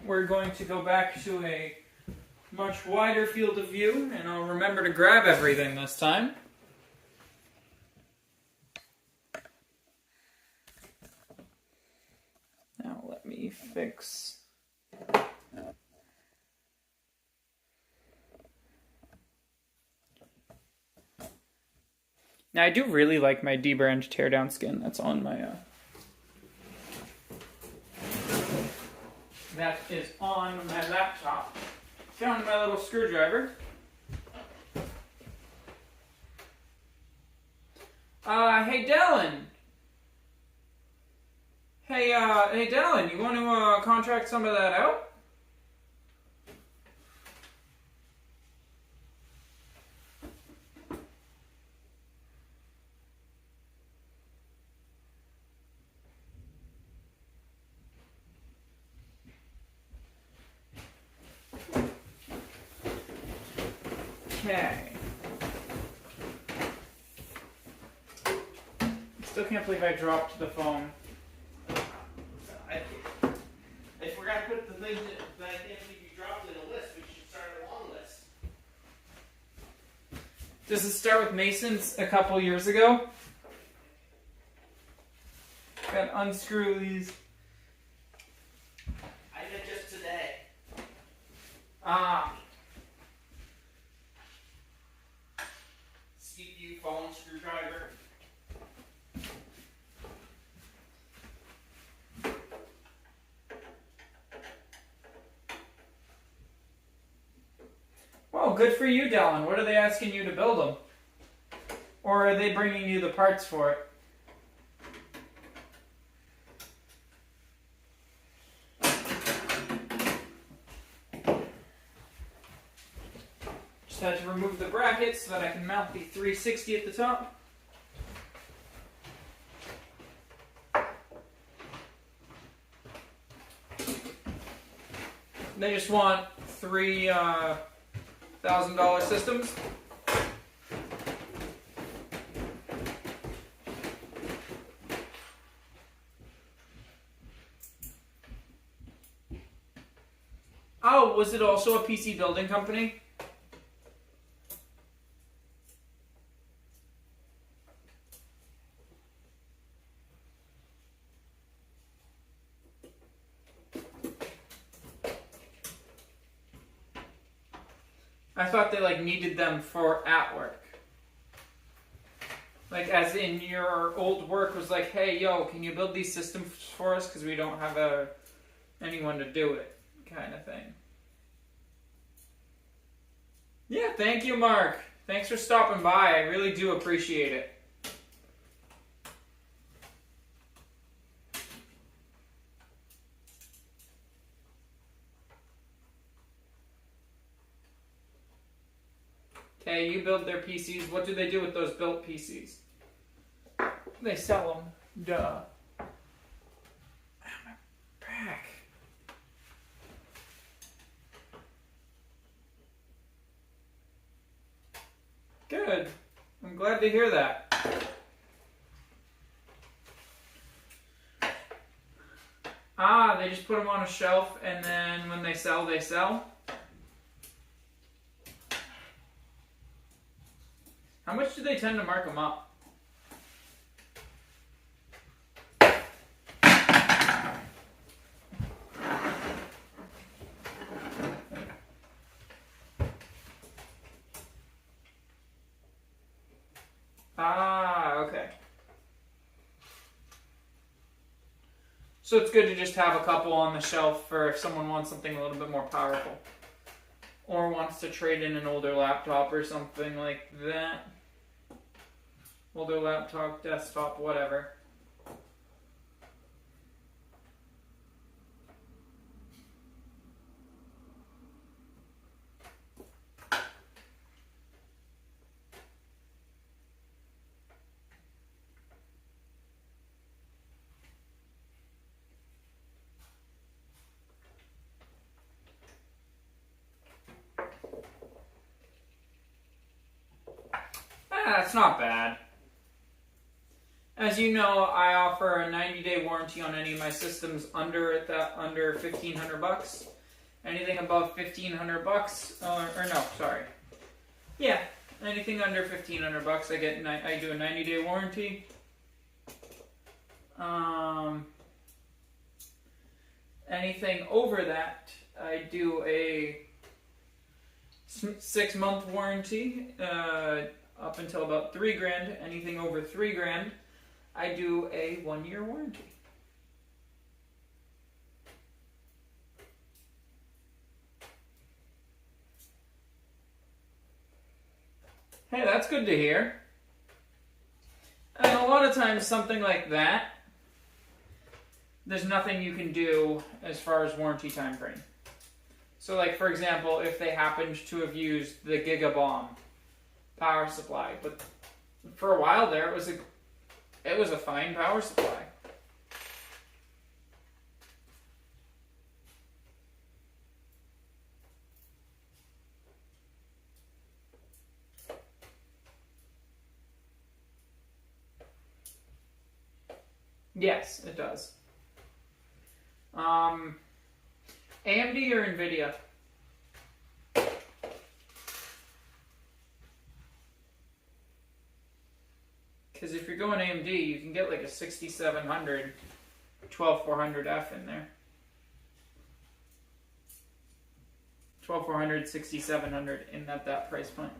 We're going to go back to a much wider field of view, and I'll remember to grab everything this time. Now let me fix... Now I do really like my D-brand teardown skin that's on my... That is on my laptop. Found my little screwdriver. Hey Dallin. Hey Dallin, you want to contract some of that out? Okay. Still can't believe I dropped the phone. If we're gonna put the things that I can't believe you dropped in a list, we should start a long list. Does it start with Masons a couple years ago? Got to unscrew these. I did just today. Ah. CPU, phone, screwdriver. Well, good for you, Dylan. What are they asking you to build them? Or are they bringing you the parts for it? Just had to remove the brackets so that I can mount the 360 at the top. They just want three $1,000 systems. Oh, was it also a PC building company? I thought they like needed them for at work. Like as in your old work was like, hey, yo, can you build these systems for us because we don't have anyone to do it, kind of thing. Yeah, thank you, Mark. Thanks for stopping by. I really do appreciate it. Okay, you build their PCs. What do they do with those built PCs? They sell them. Duh. Ah, my back. Good. I'm glad to hear that. Ah, they just put them on a shelf and then when they sell, they sell? How much do they tend to mark them up? Ah, okay. So it's good to just have a couple on the shelf for if someone wants something a little bit more powerful. Or wants to trade in an older laptop or something like that. Older laptop, desktop, whatever. That's not bad. As you know, I offer a 90-day warranty on any of my systems under $1,500. Anything above $1,500, or no, sorry. Yeah, anything under $1,500, I do a 90-day warranty. Anything over that, I do a 6-month warranty. Up until about $3,000. Anything over $3,000, I do a 1-year warranty. Hey, that's good to hear. And a lot of times something like that, there's nothing you can do as far as warranty time frame. So like for example, if they happened to have used the Gigabomb power supply, but for a while there it was a fine power supply. Yes, it does. AMD or NVIDIA? Because if you're going AMD, you can get like a 6700, 12400F in there. 12400, 6700 in that price point.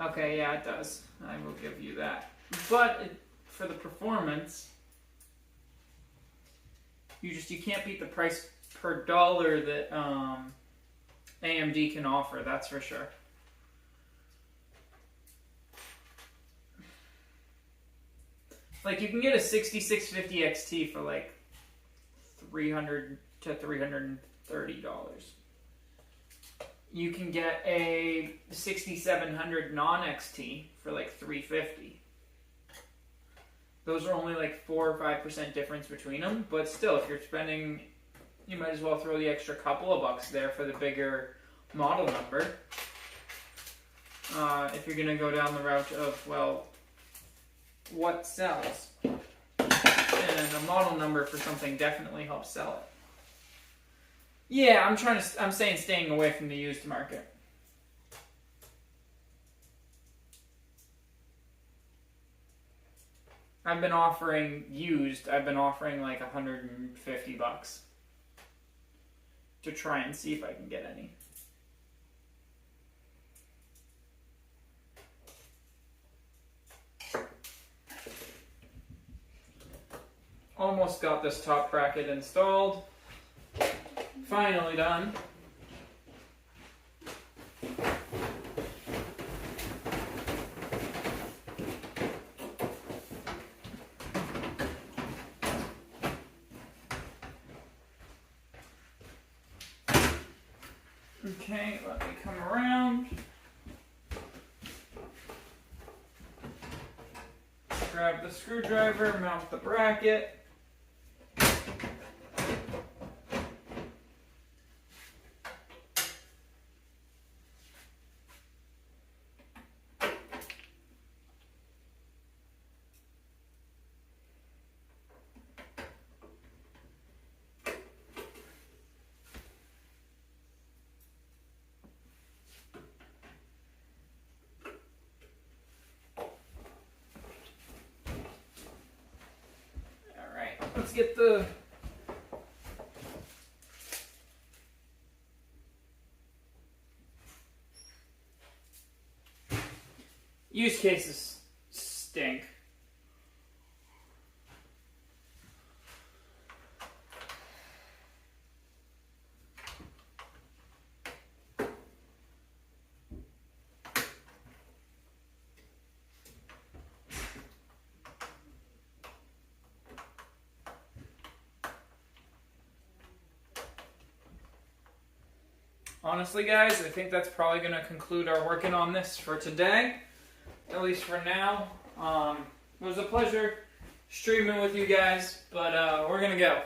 Okay, yeah, it does. I will give you that. But for the performance, you can't beat the price per dollar that AMD can offer. That's for sure. Like, you can get a 6650 XT for like $300 to $330. You can get a 6700 non-XT for like $350. Those are only like 4 or 5% difference between them, but still, if you're spending, you might as well throw the extra couple of bucks there for the bigger model number. If you're going to go down the route of, well, what sells? And a model number for something definitely helps sell it. Yeah, I'm saying staying away from the used market. I've been offering like $150 to try and see if I can get any. Almost got this top bracket installed. Finally done. Okay, let me come around. Grab the screwdriver, mount the bracket. Let's get the use cases stink. Honestly, guys, I think that's probably going to conclude our working on this for today, at least for now. It was a pleasure streaming with you guys, but we're going to go.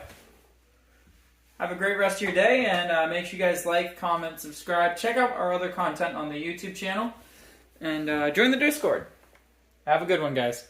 Have a great rest of your day, and make sure you guys like, comment, subscribe. Check out our other content on the YouTube channel, and join the Discord. Have a good one, guys.